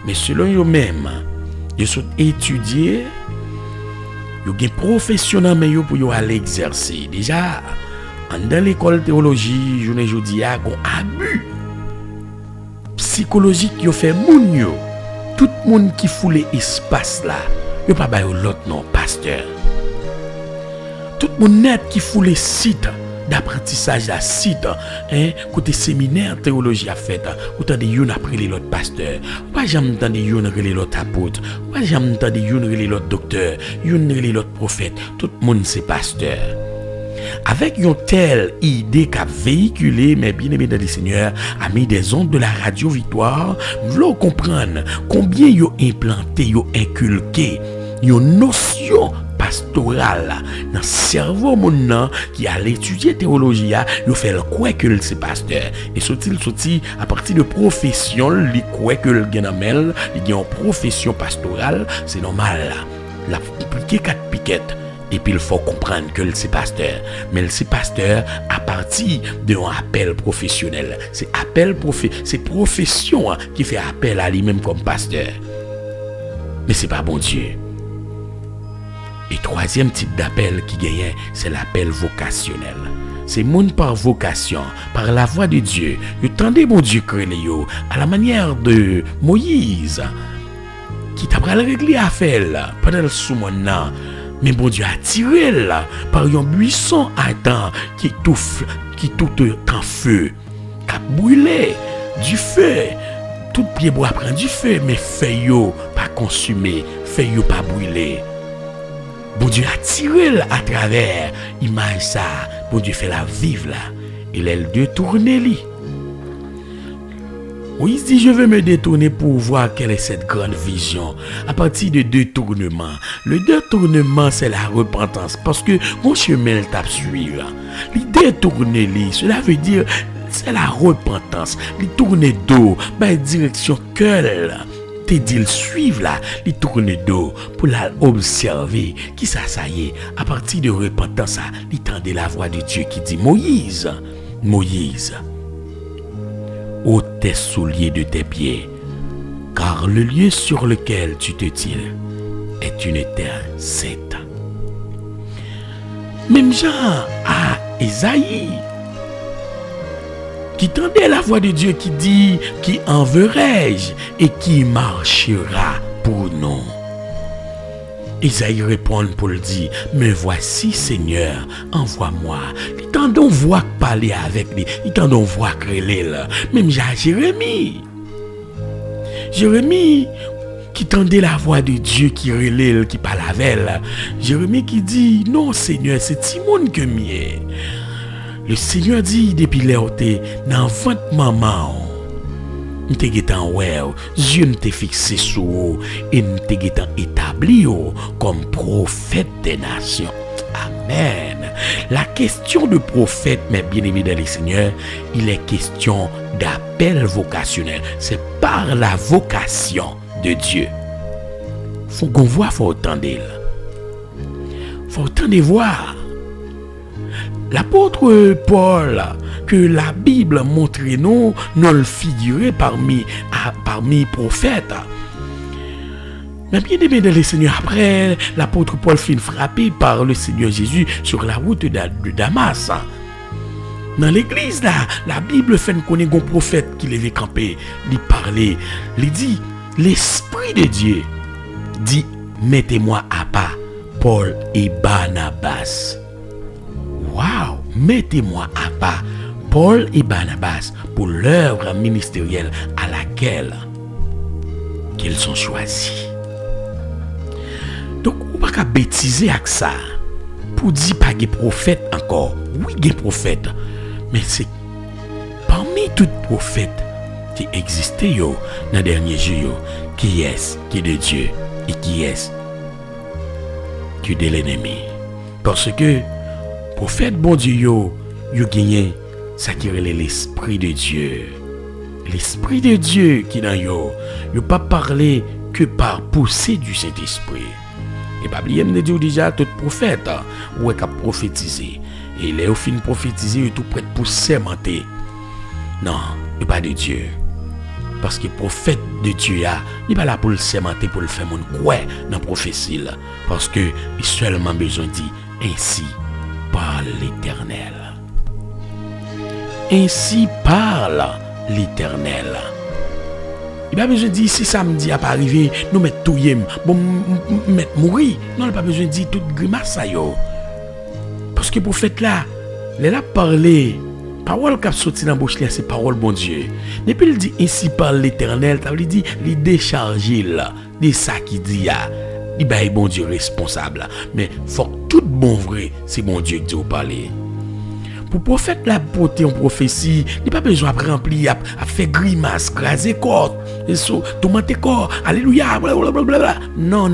mais selon eux-mêmes, ils sont étudiés, ils ont professionnellement pour aller exercer. Déjà, dans l'école de théologie, je dis, il y a un abus psychologique qui fait moun yo. Tout le monde qui fout l'espace là, il n'y a pas l'autre non, pasteur. Tout le monde net qui fout les sites d'apprentissage à site côté séminaire théologie a fait autant de yon après les autres pasteurs pas jamais entendre yon relé l'autre apôtre pas jamais entendre yon relé l'autre docteur yon relé l'autre prophète tout le monde c'est pasteur avec une telle idée qu'a véhiculé mes bien-aimés dans le Seigneur amis des ondes de la radio Victoire vous comprendre combien yo implanté yo inculqué une notion pastorale dans le cerveau mon qui a étudié théologie, il fait le quoi que c'est pasteur. Et sorti à partir de profession, il quoi que le ganamel, il y a une profession pastorale, c'est normal. La appliquer 4 piquettes. Et puis il faut comprendre que c'est pasteur. Mais c'est pasteur à partir d'un appel professionnel. C'est profession qui fait appel à lui-même comme pasteur. Mais c'est pas bon Dieu. Et troisième type d'appel qui gagne, c'est l'appel vocationnel. C'est monde par vocation, par la voix de Dieu. Vous tendez bon Dieu créé à la manière de Moïse, qui t'a pris le régler à faire pendant le sous-monde. Mais bon Dieu a tiré là par un buisson ardent qui tout en feu, qui a brûlé du feu. Tout pied bois prend du feu, mais feuille pas consumé, feuille pas brûlé. Bon Dieu a tiré là à travers image ça. Bon Dieu fait la vivre là. Il est le détourné lui. Oui, il dit, je vais me détourner pour voir quelle est cette grande vision. À partir de détournement. Le détournement, c'est la repentance. Parce que mon chemin t'a suivi. Le détourner, cela veut dire, c'est la repentance. Le tourner dos, direction cœur. Te dit le suivre là, le tourner dos pour l'observer. Qui ça y est? À partir de repentance, il tendait la voix de Dieu qui dit, Moïse, ôte tes souliers de tes pieds, car le lieu sur lequel tu te tiens est une terre sainte. Même Jean à Esaïe, qui tendait la voix de Dieu qui dit, qui enverrai-je et qui marchera pour nous. Esaïe répond pour le dire, mais voici Seigneur, envoie-moi. Il t'entend voix parler avec lui, il t'entend voix créer là. Même Jérémie qui tendait la voix de Dieu qui relève, qui parle avec elle. Jérémie qui dit, non Seigneur, c'est Timon que mieux. Le Seigneur dit, depuis l'été, dans votre maman, nous t'avons Dieu nous t'a fixé sur vous et nous t'avons établi comme prophète des nations. Amen. La question de prophète, mes bien-aimés dans les Seigneurs, il est question d'appel vocationnel. C'est par la vocation de Dieu. Faut qu'on voit, faut entendre. Faut entendre voir. L'apôtre Paul, que la Bible montre nous, non le figurer parmi prophètes. Mais bien aimé dans le Seigneur, après, l'apôtre Paul fut frappé par le Seigneur Jésus sur la route de Damas. Dans l'église, là, la Bible fait nous connaître un prophète qui l'avait campé, lui parlait, lui dit, l'Esprit de Dieu dit, mettez-moi à part Paul et Barnabas. Waouh, mettez-moi à part Paul et Barnabas pour l'œuvre ministérielle à laquelle qu'ils sont choisis. Donc, on ne va pas bêtiser avec ça. Pour dire pas de prophète encore. Oui, il y a prophète. Mais c'est parmi tous les prophètes qui existaient dans les derniers jours, qui est de Dieu et qui est de l'ennemi. Parce que prophète bon Dieu, yo gagné ça qui est l'esprit de Dieu. L'esprit de Dieu qui dans yo pas parler que par poussée du Saint-Esprit. Et pas oublier me dire déjà tout prophète ou est prophétiser et les au fin prophétiser est tout prêt pour sermenter. Non, il pas de Dieu. Parce que prophète de Dieu il pas là pour le sermenter pour le faire mon quoi dans prophétie là parce que il seulement besoin dit ainsi parle l'Éternel. Ainsi parle l'Éternel. Il n'a pas besoin de dire si samedi a pas arrivé, nous mettons tout yem, bon mettre mourir. Non, il n'a pas besoin de dire toute grimace ça yo. Parce que prophète là, il a parlé, parole qui a sorti dans la bouche là, c'est parole bon Dieu. Depuis il dit ainsi parle l'Éternel, ça veut dire il décharge là, de ça qui dit là. Il est bon Dieu responsable. Mais faut que tout bon vrai, c'est bon Dieu qui dit parler. Pour prophète la porter en prophétie, il n'y a pas besoin de remplir, à faire grimace, craser corps, tourmenter corps, alléluia, blablabla. Non.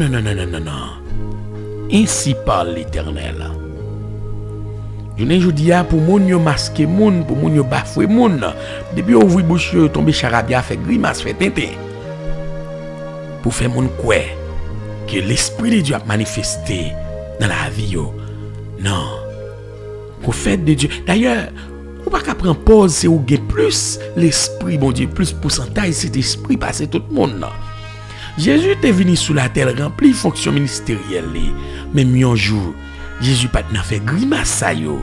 Ainsi parle l'Éternel. Je dis pour moun yo masquer moun, pour moun yo bafouer moun. Depuis ouvri bouche yo tomber charabia fait grimace fait tintin. Pour faire moun quoi que l'esprit de Dieu a manifesté dans la vie yo. Non. Prophète de Dieu. D'ailleurs, ou pas qu'à prendre pause, c'est où gain plus l'esprit, bon Dieu, plus pourcentage cet esprit passer tout le monde. Jésus est venu sous la terre rempli fonction ministérielle. Même un jour, Jésus pas fait grimace ça yo.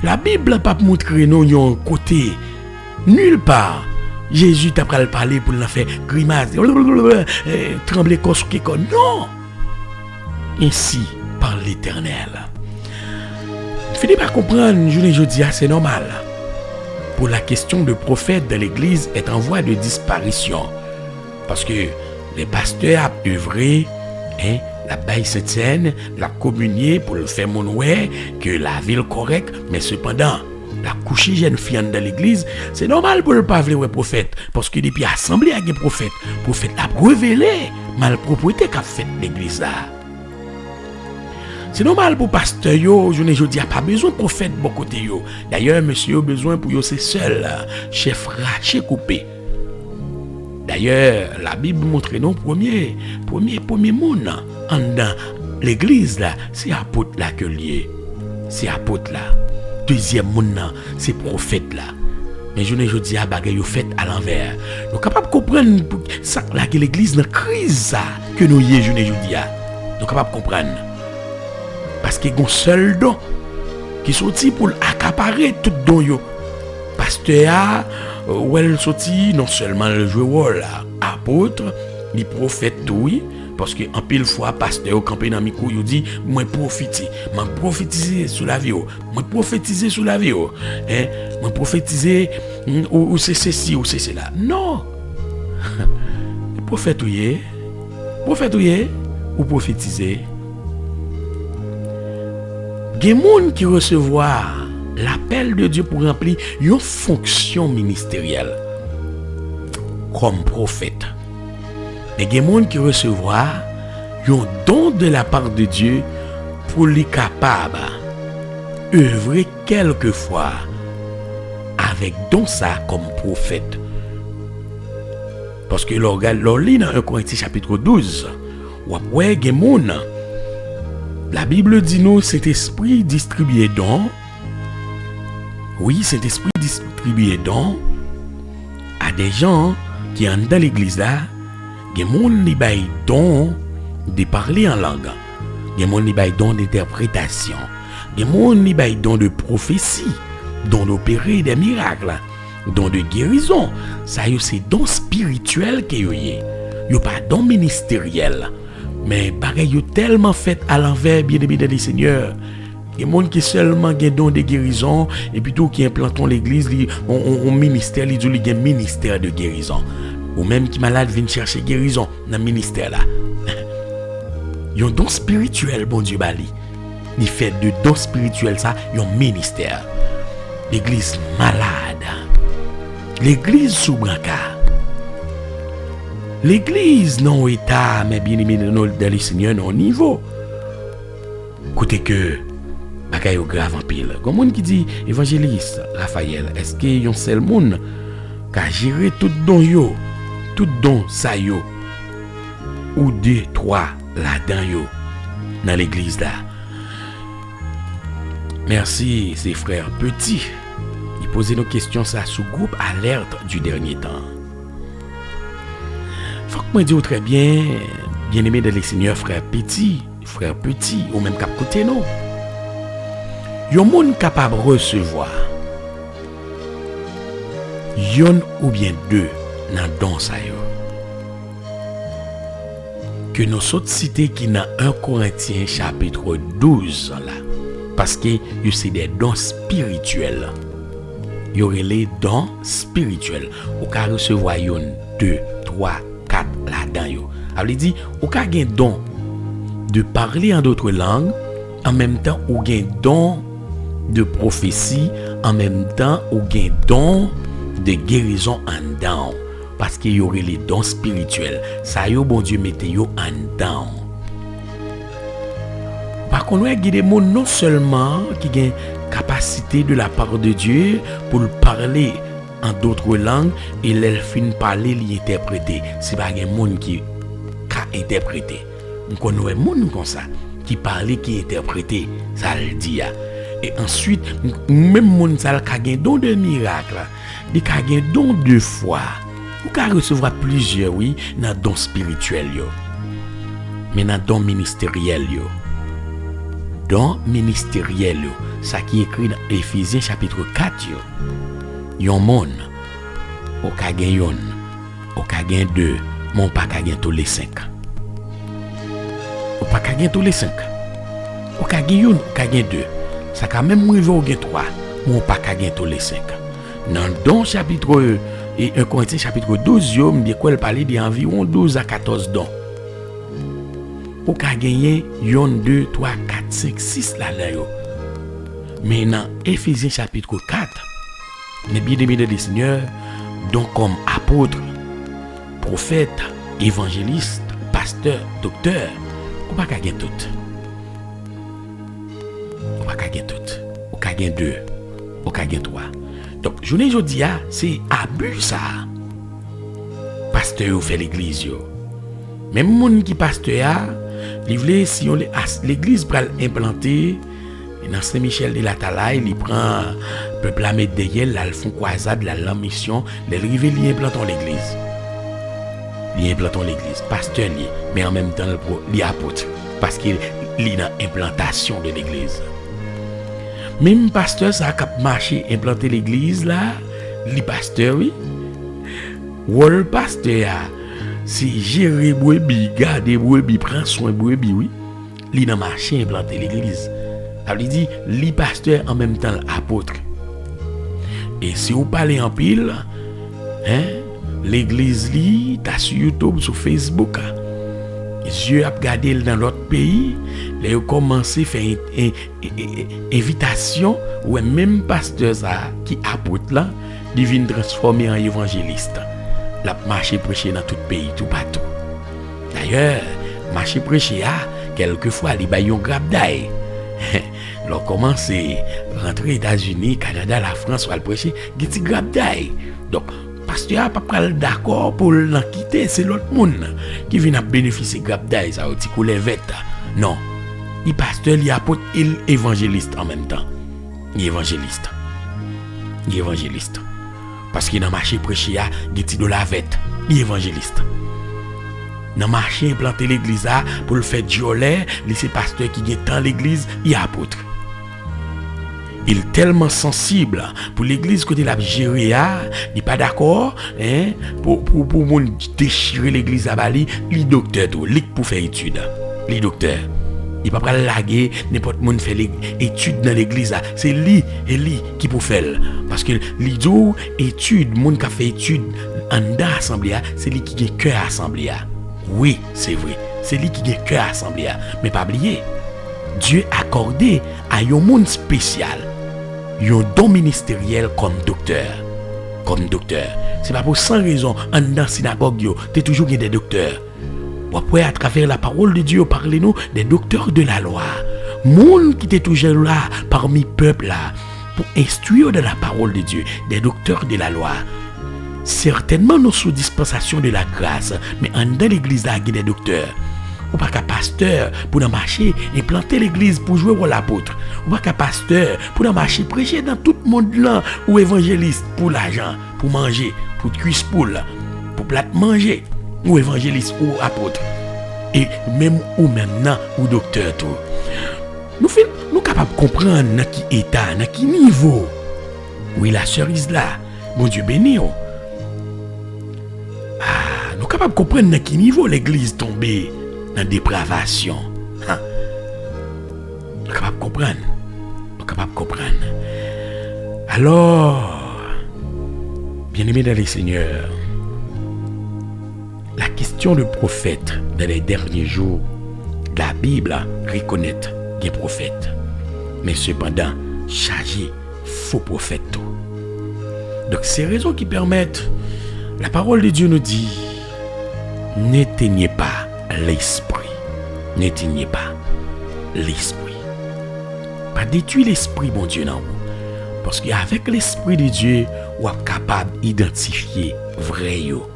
La Bible pas montrer nous yon côté nulle part. Jésus t'a pas parler pour nous faire grimace, trembler comme quelque non. Ainsi parle l'Éternel. Finis par comprendre, je dis c'est normal. Pour la question de prophète de l'église est en voie de disparition. Parce que les pasteurs ont œuvré, la baille cette scène, la communier pour le faire mon ouais, que la ville correcte, mais cependant, la coucher jeune fille dans l'église, c'est normal pour le pas vouloir prophète. Parce que depuis assemblée avec les prophètes, prophète a révélé malpropreté qu'a fait l'église là. C'est normal pour pasteur yo, je ne dis pas besoin de prophète bon côté yo. D'ailleurs, monsieur a besoin pour yo c'est seul, chef raché coupé. D'ailleurs, la Bible montre non premier monde en dans l'église là, c'est apôtre là que lié. C'est apôtre là. Deuxième monde c'est prophète là. Mais je ne dis pas bagay yo fait à l'envers. Nous capable comprendre ça là que l'église dans crise ça que nous y je ne dis pas. Nous capable comprendre. Parce qu'il y a un seul don qui sorti pour accaparer tout don yo. Pasteur ou elle sorti non seulement le jouer rôle apôtre, ni prophète oui, parce que en pile fois pasteur campé dans micro il dit moi prophétiser sur la vie, moi prophétiser sur la vie, moi prophétiser ou c'est ceci ou c'est cela. Non. Prophète oui, ou prophétiser. Il y a des gens qui recevoir l'appel de Dieu pour remplir une fonction ministérielle comme prophète. Mais il y a des gens qui recevoir un don de la part de Dieu pour les capables œuvrer quelquefois avec don ça comme prophète. Parce que l'on lit dans 1 Corinthiens chapitre 12, ou après il y a des gens. La Bible dit nous, cet esprit distribué don. Oui, cet esprit distribué don à des gens qui sont dans l'église là. Il y a des gens qui ont don de parler en langue. Il y a des gens qui ont don d'interprétation. Il y a des gens qui ont don de prophétie, don d'opérer des miracles, don de guérison. Ça, c'est don spirituel qu'il y a. Il n'y a pas don ministériel. Mais pareil, yo tellement fait à l'envers, bien aimé des seigneurs. Il y a des gens qui seulement ont don de guérison, et plutôt qui implantent l'église, on ministère, ils ont un ministère de guérison. Ou même qui malade viennent chercher guérison dans le ministère là. Ils ont un don spirituel, bon Dieu bali. Ils fait de don spirituel ça, ils ont un ministère. L'église malade. L'église sous brancard. L'église non état, mais bien aimé de les seigneurs non niveau. Côté que bagay grave en pile. Comme on qui dit évangéliste Raphaël, est-ce que yon seul monde qui a géré tout don yo, tout don ça yo, ou deux, trois là-dedans yo, dans l'église là. Merci, ces frères petits. Ils posaient nos questions ça sous groupe alerte du dernier temps. Faut que moi dise très bien, bien aimé de les seigneurs frères petits, ou même cap côté non. Yon monde capable recevoir yon ou bien deux dans don ça yo. Que nous autres cités qui dans 1 Corinthiens chapitre 12 là, parce que yo c'est des dons spirituels. Yo les dons spirituels. Ou ka recevoir yon 2, 3, 4 là-dedans yo. Ça veut dire ou ka gen don de parler en d'autres langues, en même temps ou gen don de prophétie, en même temps ou gen don de guérison en dedans. Parce qu'il y aurait les dons spirituels. Ça yo bon Dieu mette yo en dedans. qu'on a des mots non seulement qui ont capacité de la part de Dieu pour le parler en d'autres langues et l'elfine parler, l'interpréter. C'est pas un monde qui a interprété. On connaît un monde comme ça qui parlait, qui interprétait, ça le dit. Et ensuite, même monde ça qui a un don de miracle, qui a un don de foi, ou qui recevoir plusieurs, oui, dans le don spirituel, mais dans le don ministériel. Don ministériel, ça qui est écrit dans Éphésiens chapitre 4, yon monde, au ka gen yon, au ka gen deux, mon pas ka gen tous les 5. Ou pas ka gen tous les 5. Ou ka gen yon, ou ka gen deux. Ça ka même rive au gen 3, mon pas ka gen tous les 5. Dans don chapitre et 1 Corinthiens chapitre 12, yo m'dit quoi parler d'environ 12 à 14 dons. Ou ka gagner yon 2 3 4 5 6 là yo. Mais dans Éphésiens chapitre 4, les bien-aimés de Seigneur, donc comme apôtre, prophète, évangéliste, pasteur, docteur, ou pas gagner tout. Ou pas gagner tout. Ou gagner 2, ou gagner 3. Donc, journée jodi a, c'est abus ça. Pasteur ou fait l'église yo. Même moun qui pasteur a, li si on l'église pral implanter dans Saint-Michel de la Talaye, il prend peuple à mettre derrière, là, ils font croisade, là, la mission, les rives, ils implantent l'église. Ils implantent l'église, pasteur, mais en même temps, ils apôtre, parce qu'il est dans l'implantation de l'église. Même pasteur, ça a marché, implanter l'église, là, les pasteurs, oui. Ou le pasteur, c'est gérer brebis, garder brebis, prendre soin de brebis, oui. Il a marché, implanter l'église. Ça veut dire, les pasteurs en même temps apôtres. Et si vous parlez en pile, hein, l'église li, t'as sur YouTube, sur Facebook, Dieu a regardé dans l'autre pays, les ont commencé à faire une invitation, ou même pasteur qui apôtre là, il vient transformer en évangéliste. La marché prêcher dans tout pays, tout partout. D'ailleurs, marché prêcher quelquefois, il y a un grab d'ail. L'on commence à rentrer aux États-Unis, Canada, la France, ou à le prêcher, il y a un grab d'ail. Donc, pasteur n'a pas d'accord pour l'en quitter, c'est l'autre monde qui vient bénéficier de grab d'ail, ça, au petit coup les vêtements. Non, il pasteur, il apôtre, il évangéliste en même temps. Il évangéliste. Il évangéliste. Parce que dans le marché prêcher, il y a de la vête, il évangéliste. Dans le marché implanter l'église pour le faire dioler, c'est pasteur qui est dans l'église, il est apôtre. Il est tellement sensible pour l'église côté la gérer, il n'est pas d'accord, hein, pour déchirer l'église à Bali, il est docteur tout, il pour faire étude. Il est docteur. Il ne peut pas laguer n'importe qui fait l'étude dans l'église, c'est lui et lui qui peut faire. Parce que l'idou étude, monde qui fait étude en l'assemblée, c'est lui qui a cœur à l'assemblée. Oui, c'est vrai. C'est lui qui a cœur à l'assemblée. Mais pas oublier, Dieu a accordé à un monde spécial un don ministériel comme docteur. Comme docteur. C'est pas pour sans raison, en dans la synagogue, tu es toujours des docteurs. Après, à travers la parole de Dieu, parlez-nous des docteurs de la loi. Monde qui était toujours là, parmi le peuple là, pour instruire de la parole de Dieu, des docteurs de la loi. Certainement, nous sous dispensation de la grâce, mais en dans l'église, il y a des docteurs. Ou pas qu'un pasteur pour dans marcher et planter l'église pour jouer rôle l'apôtre. Ou pas qu'un pasteur pour dans marcher prêcher dans tout le monde là, ou évangéliste pour l'argent, pour manger, pour cuisse poule, pour plat manger, ou évangéliste ou apôtre. Et même ou maintenant ou docteur tout. Nous sommes capables de comprendre dans qui état, dans qui niveau. Oui, la cerise là, mon Dieu béni. Nous sommes capables de comprendre dans quel niveau l'église tombée dans la dépravation. Nous sommes capables de comprendre. Nous sommes capables de comprendre. Alors, bien-aimés dans les seigneurs, la question de prophète dans les derniers jours, la Bible reconnaît des prophètes. Mais cependant, chargé faux prophètes. Donc, ces raisons qui permettent, la parole de Dieu nous dit, n'éteignez pas l'esprit. N'éteignez pas l'esprit. pas détruire l'esprit, bon Dieu, non. Parce qu'avec l'esprit de Dieu, on est capable d'identifier vrai yo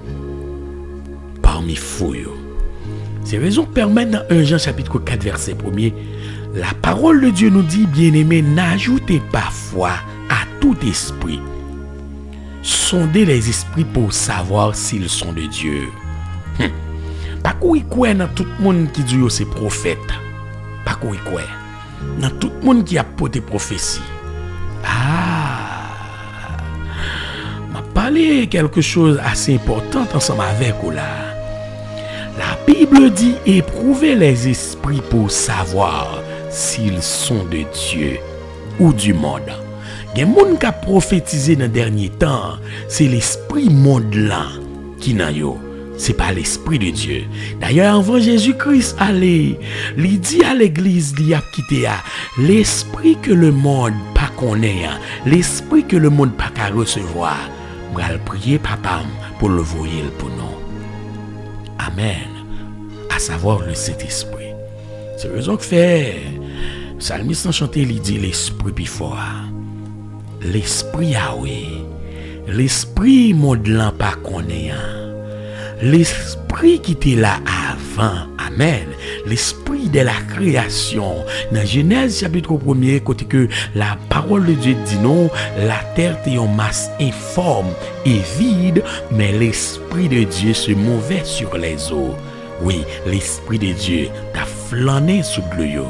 parmi faux yo. Ces raisons permettent dans 1 Jean chapitre 4 verset 1er, la parole de Dieu nous dit, bien-aimés, n'ajoutez pas foi à tout esprit. Sondez les esprits pour savoir s'ils sont de Dieu. Pas qu'on croit dans tout le monde qui dit que c'est prophète. Pas qu'on croit. Dans tout le monde qui a porté prophétie. M'a parlé quelque chose assez important ensemble avec vous là. La Bible dit éprouvez les esprits pour savoir s'ils sont de Dieu ou du monde. Il y a des gens qui ont prophétisé dans les derniers temps, c'est l'esprit monde là qui n'a yo. C'est pas l'esprit de Dieu. D'ailleurs, avant Jésus-Christ allait, il dit à l'église, il a quitté l'esprit que le monde pas connaît, l'esprit que le monde pas qu'à recevoir. Je vais prier papa pour le voyer pour nous. Amen. À savoir le Saint-Esprit. C'est raison que fait, le psalmiste en chanté, il dit l'esprit plus fort. L'esprit Yahweh. L'esprit monde là pas connaît. L'esprit qui était là avant, amen, l'esprit de la création. Dans Genèse chapitre 1er, côté que la parole de Dieu dit non, la terre était en masse informe et vide, mais l'esprit de Dieu se mouvait sur les eaux. Oui, l'esprit de Dieu t'a flâné sous l'eau.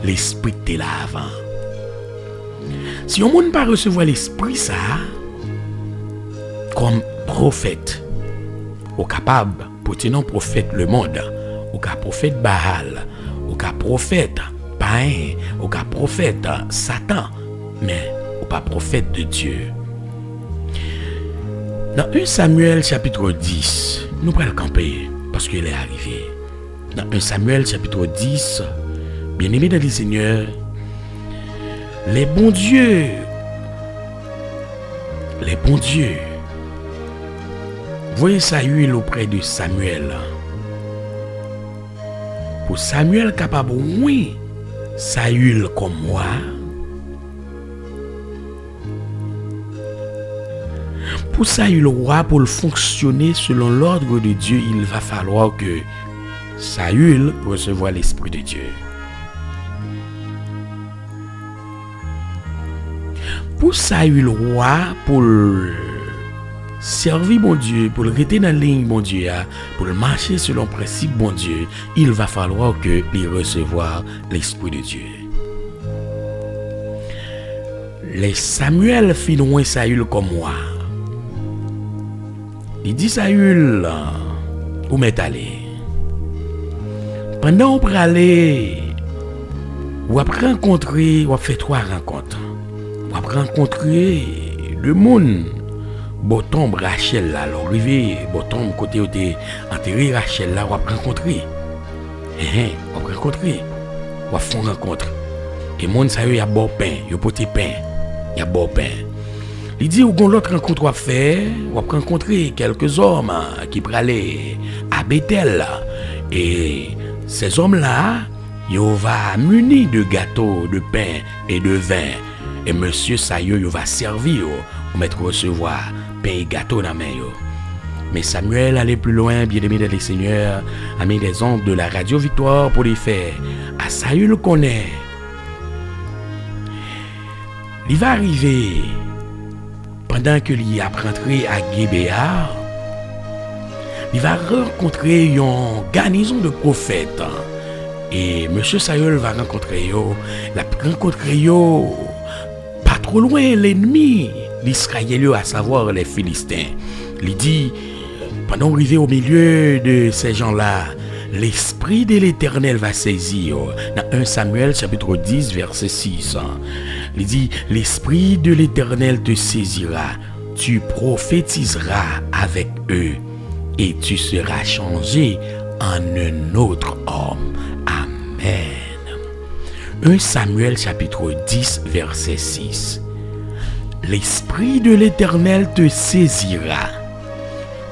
L'esprit était là avant. Si on ne peut pas recevoir l'esprit ça, comme prophète, ou capable pour tenir prophète le monde, ou cap prophète Baal, ou cap prophète païen, ou cap prophète Satan, mais ou pas prophète de Dieu. Dans 1 Samuel chapitre 10, nous allons camper parce qu'il est arrivé. Dans 1 Samuel chapitre 10, bien-aimés dans le Seigneur, les bons dieux, voyez Saül auprès de Samuel. Pour Samuel capable, oui, Saül comme moi. Pour Saül roi, pour le fonctionner selon l'ordre de Dieu, il va falloir que Saül reçoive l'Esprit de Dieu. Pour Saül roi, pour servir bon Dieu, pour le rester dans la ligne bon Dieu, pour le marcher selon le principe bon Dieu, il va falloir que il recevoir l'Esprit de Dieu. Les Samuel fit loin Saül comme moi. Il dit Saül, où m'est allé? Pendant qu'on aller, on va rencontrer, on va faire 3 rencontres. On va rencontrer le monde. Boton Rachel là, l'arrivée, Boton côté où t'es enterré Rachel là, on va rencontrer. On va rencontrer. On va faire une rencontre. Et monde ça y a bon pain, y a poté pain, y a bon pain. Il dit ou l'autre rencontre à faire, on va rencontrer quelques hommes qui pralaient à Bethel et ces hommes-là, ils vont munis de gâteaux, de pain et de vin. Et monsieur Sayo, il va servir pour mettre recevoir pain et gâteau dans la main. Mais Samuel allait plus loin, bien-aimé des Seigneurs, a mis des ondes de la radio Victoire pour les faire. À Saül le connaît. Il va arriver pendant que il a rentré à Gébéa. Il va rencontrer une garnison de prophètes. Et monsieur Saül va rencontrer pas trop loin l'ennemi l'Israël, à savoir les Philistins. Il dit, pendant arriver au milieu de ces gens-là, l'Esprit de l'Éternel va saisir. Dans 1 Samuel chapitre 10 verset 6. Il dit, l'Esprit de l'Éternel te saisira, tu prophétiseras avec eux et tu seras changé en un autre homme. Amen. 1 Samuel chapitre 10 verset 6. L'Esprit de l'Éternel te saisira.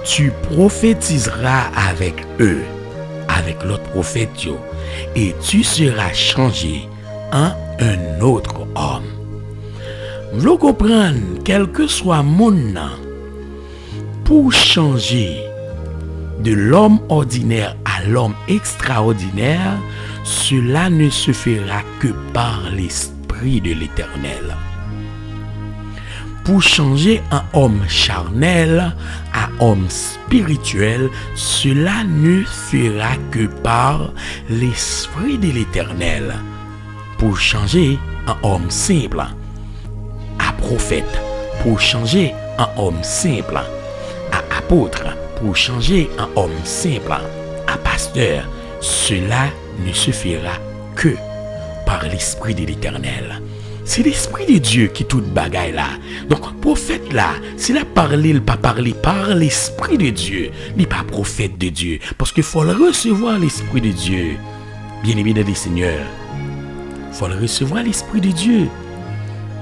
Tu prophétiseras avec eux, avec l'autre prophète, et tu seras changé en un autre homme. Vous comprenez, quel que soit mon nom, pour changer de l'homme ordinaire à l'homme extraordinaire, cela ne se fera que par l'Esprit de l'Éternel. Pour changer un homme charnel à homme spirituel, cela ne fera que par l'Esprit de l'Éternel. Pour changer un homme simple à prophète, pour changer un homme simple à apôtre, pour changer un homme simple à pasteur, cela ne se fera que par l'Esprit de l'Éternel. C'est l'Esprit de Dieu qui tout bagaille là. Donc, prophète là, s'il a parlé, il pas parlé par l'Esprit de Dieu, il n'est pas prophète de Dieu. Parce qu'il faut recevoir l'Esprit de Dieu. Bien aimé dans les seigneurs, il faut recevoir l'Esprit de Dieu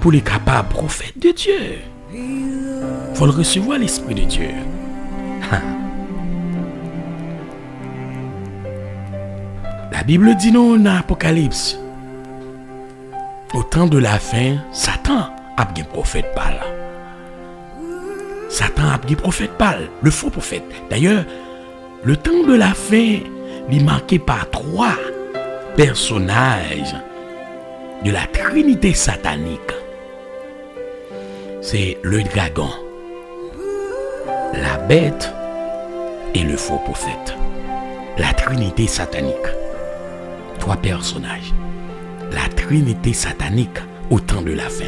pour les capables prophètes de Dieu. Il faut recevoir l'Esprit de Dieu. La Bible dit non dans l'Apocalypse. Au temps de la fin, Satan a bien prophète parle. Satan a bien prophète parle, le faux prophète. D'ailleurs, le temps de la fin, il est marqué par 3 personnages de la Trinité satanique. C'est le dragon, la bête et le faux prophète. La Trinité satanique. 3 personnages. La Trinité satanique au temps de la fin.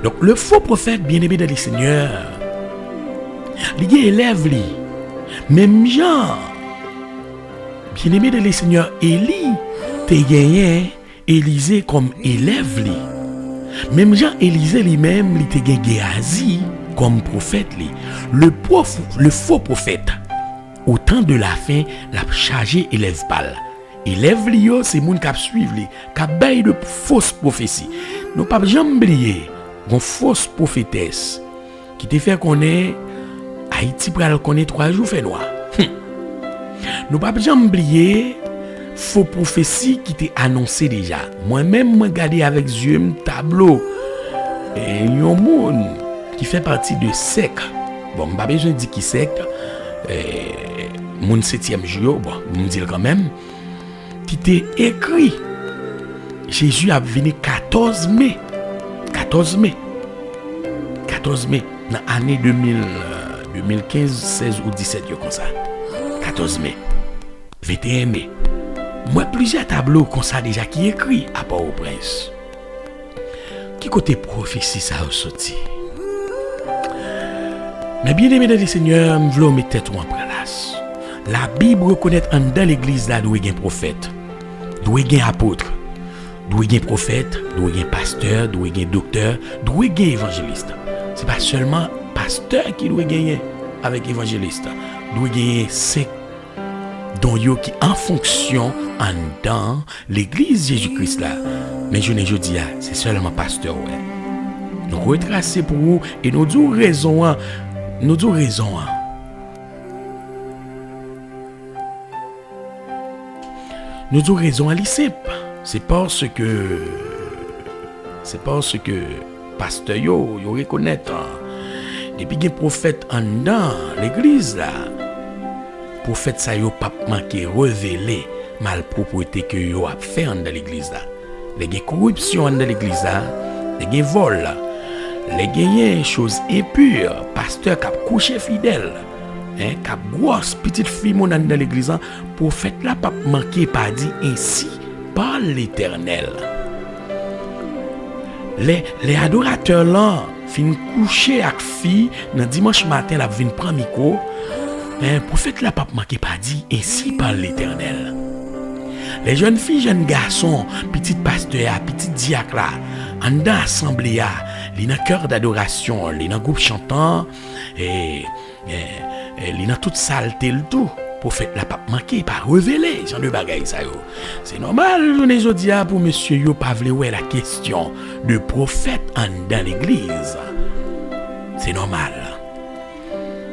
Donc le faux prophète, bien aimé dans les seigneurs, il élève lui. Même Jean, bien aimé dans les seigneurs, Élie, te gagné Élisée comme élève lui. Même Jean Élisée lui-même, il te gagné Géasi comme prophète lui. Le faux prophète, au temps de la fin, l'a chargé élève balle. Élève li c'est moun k'ap suivre li, k'ap bay de fausses prophéties. Nous pas jamais oublier une fausse prophétesse qui te fait connaître Haïti pral connaître 3 jours fait noir. Nous pas jamais oublier faux prophétie qui t'est annoncé déjà. Moi-même moi regarder avec yeux tableau et yon moun qui fait partie de secte. Bon, pas besoin de dire qui secte. Mon 7e jour, bon, me dire quand même qui t'est écrit Jésus a venu 14 mai dans l'année 2015, 16 ou 17 comme ça. 14 mai 21 mai. Moi plusieurs tableaux comme ça déjà qui écrit à Port-au-Prince. Qui côté prophétie ça a sorti. Mais bien aimé dans les seigneurs, je veux mettre tête en place. La Bible reconnaît en dans l'église là doit y un prophète, doit y un apôtre, doit y un prophète, doit y un pasteur, doit y un docteur, doit y un évangéliste. C'est pas seulement pasteur qui doit gagner avec évangéliste, doit gagner 5 dont yo qui en fonction en dans l'église Jésus-Christ là. Mais je ne dis pas, c'est seulement pasteur ouais. Nous retracer pour vous et nous disons raison. Nous disons raison. Nous disons raison à simple. C'est parce que pasteur yo reconnaît depuis que prophète en dans l'église là. Prophète ça yo pas manqué révéler malpropreté que yo a fait dans l'église là. Les corruption dans l'église là, les vol là. Les gagnants choses impures, pasteur qui a couché fidèle, qui a grosse petite fille dans l'église, prophète là pas manqué pas dit ainsi par l'Éternel. Les adorateurs là fin coucher avec fille dans dimanche matin la vinn prendre micro, prophète là pas manqué pas dit ainsi par l'Éternel. Les jeunes filles, jeunes garçons, petits pasteurs, petits diacres là, en dans assemblée les dans cœur d'adoration, les dans groupe chantant et les dans toute saleté le tout. Prophète la pas manqué pas révéler genre de bagaille ça yo. C'est normal journée jodi pour monsieur yo pas vle ouais la question de prophète en dans l'église. C'est normal.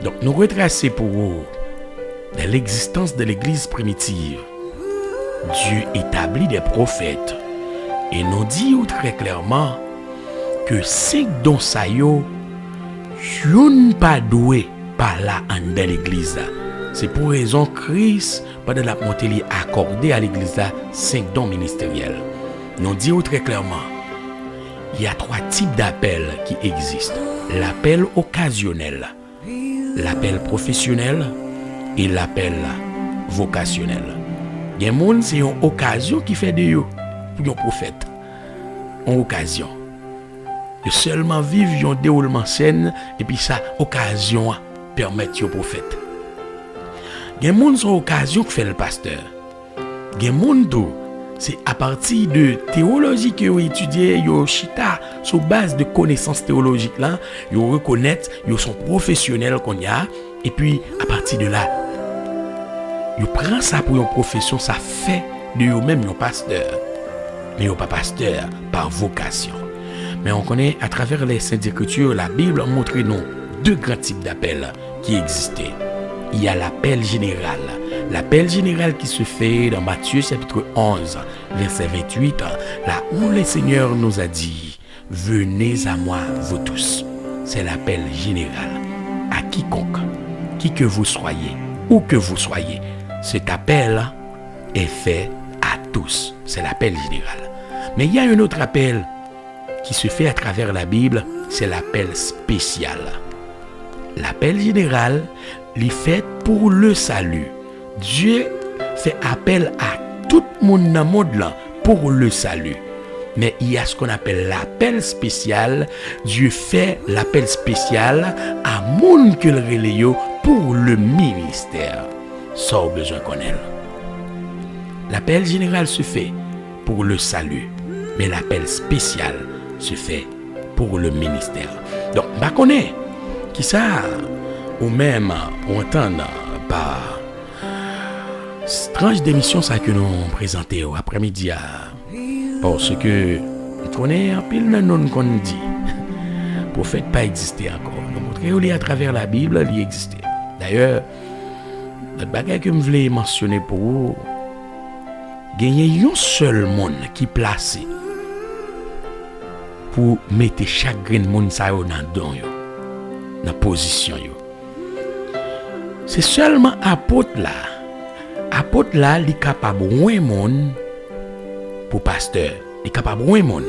Donc nous retracer pour vous dans l'existence de l'église primitive. Dieu établit des prophètes Et nous dit très clairement que 5 dons ça yo, yon pas doué par là en dans l'église là. C'est pour raison Christ pendant la montée li accordé à l'église là 5 dons ministériels. Nous dit très clairement, il y a 3 types d'appels qui existent. L'appel occasionnel, l'appel professionnel et l'appel vocationnel. Il y a des gens, c'est une occasion qui fait de eux pour un prophète. Une occasion. Ils seulement vivent un déroulement scène et puis ça, occasion permet au prophète. Il y a des gens, c'est une occasion qui fait le pasteur. Il y a des gens, c'est à partir de théologie que vous étudiez, yo chita sur base de connaissances théologiques là, yo reconnaître, yo sont professionnels qu'on y a, et puis à partir de là, yo prend ça pour une profession, ça fait de eux même un pasteur, mais yo pas pasteur par vocation. Mais on connaît à travers les Saintes Écritures, la Bible a montré nous 2 grands types d'appels qui existaient. Il y a l'appel général. L'appel général qui se fait dans Matthieu chapitre 11, verset 28, là où le Seigneur nous a dit « Venez à moi, vous tous ». C'est l'appel général. À quiconque, qui que vous soyez, où que vous soyez, cet appel est fait à tous. C'est l'appel général. Mais il y a un autre appel qui se fait à travers la Bible, c'est l'appel spécial. L'appel général est fait pour le salut. Dieu fait appel à tout le monde dans le monde là pour le salut. Mais il y a ce qu'on appelle l'appel spécial. Dieu fait l'appel spécial à monde que le reléo pour le ministère. Ça a besoin qu'on ait. L'appel général se fait pour le salut. Mais l'appel spécial se fait pour le ministère. Donc, bah connaît qui ça ou même on entend par tranche d'émission ça que nous présentons après-midi parce que on connaît un pile de non qu'on dit prophète pas existé encore. Nous montrer à travers la Bible il existait. D'ailleurs notre bagage que je voulais mentionner pour vous, gagner un seul monde qui placé pour mettre chaque grain de monde ça dans don yo, dans position yo. C'est seulement apôtre là. Apôtre là, il est capable de monde pour pasteur, il est capable de monde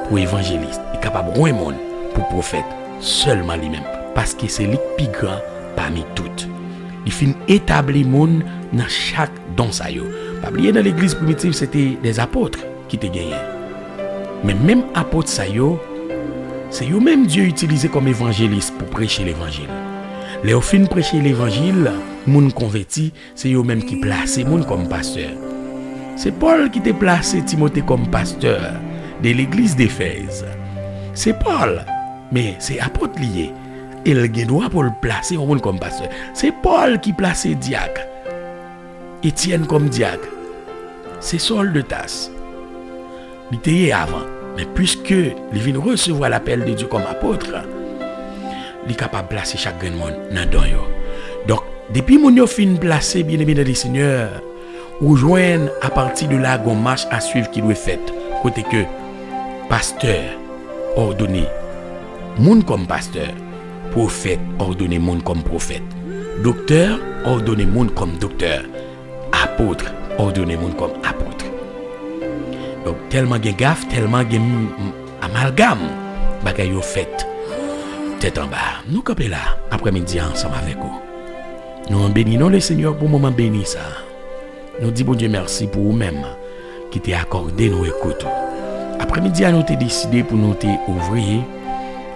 pour évangéliste, il est capable de monde pour prophète, seulement lui-même parce que c'est lui le plus grand parmi toutes. Il finit établir monde dans chaque don ça yo. Pas oublier dans l'église primitive, c'était des apôtres qui étaient gagnés. Mais même apôtres ça yo, c'est eux même Dieu utilisé comme évangéliste pour prêcher l'évangile. Les au fin prêcher l'évangile, moun converti, c'est eux même qui placent moun comme pasteur. C'est Paul qui t'a placé Timothée comme pasteur de l'église d'Éphèse. C'est Paul, mais c'est apôtre lié. Il a le droit pour le placer au monde comme pasteur. C'est Paul qui plaçait diacre. Étienne comme diacre. C'est Saul de Tarse. Il était avant. Mais puisque il vient recevoir l'appel de Dieu comme apôtre, il est capable de placer chaque grain de monde dans le don. Donc, depuis que nous fin placé, bien aimé dans le Seigneur, ou joignent à partir de là, une marche à suivre qui doit être faite. Côté que pasteur ordonné, monde comme pasteur, prophète ordonné monde comme prophète, docteur ordonné monde comme docteur, apôtre ordonné monde comme apôtre. Donc tellement de gaffe, tellement de amalgame, bagay yo fait. Tête en bas, nous camper là après-midi ensemble avec vous. Nous bénissons le Seigneur pour le moment béni ça. Nous disons bon Dieu merci pour vous-même qui t'a accordé nos écoutes. Après-midi nous t'ai décidé pour nous ouvrir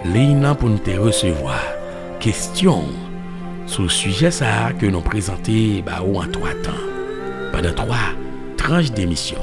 ligne pour nous recevoir questions sur le sujet ça que nous présenté en 3 temps pendant 3 tranches d'émission.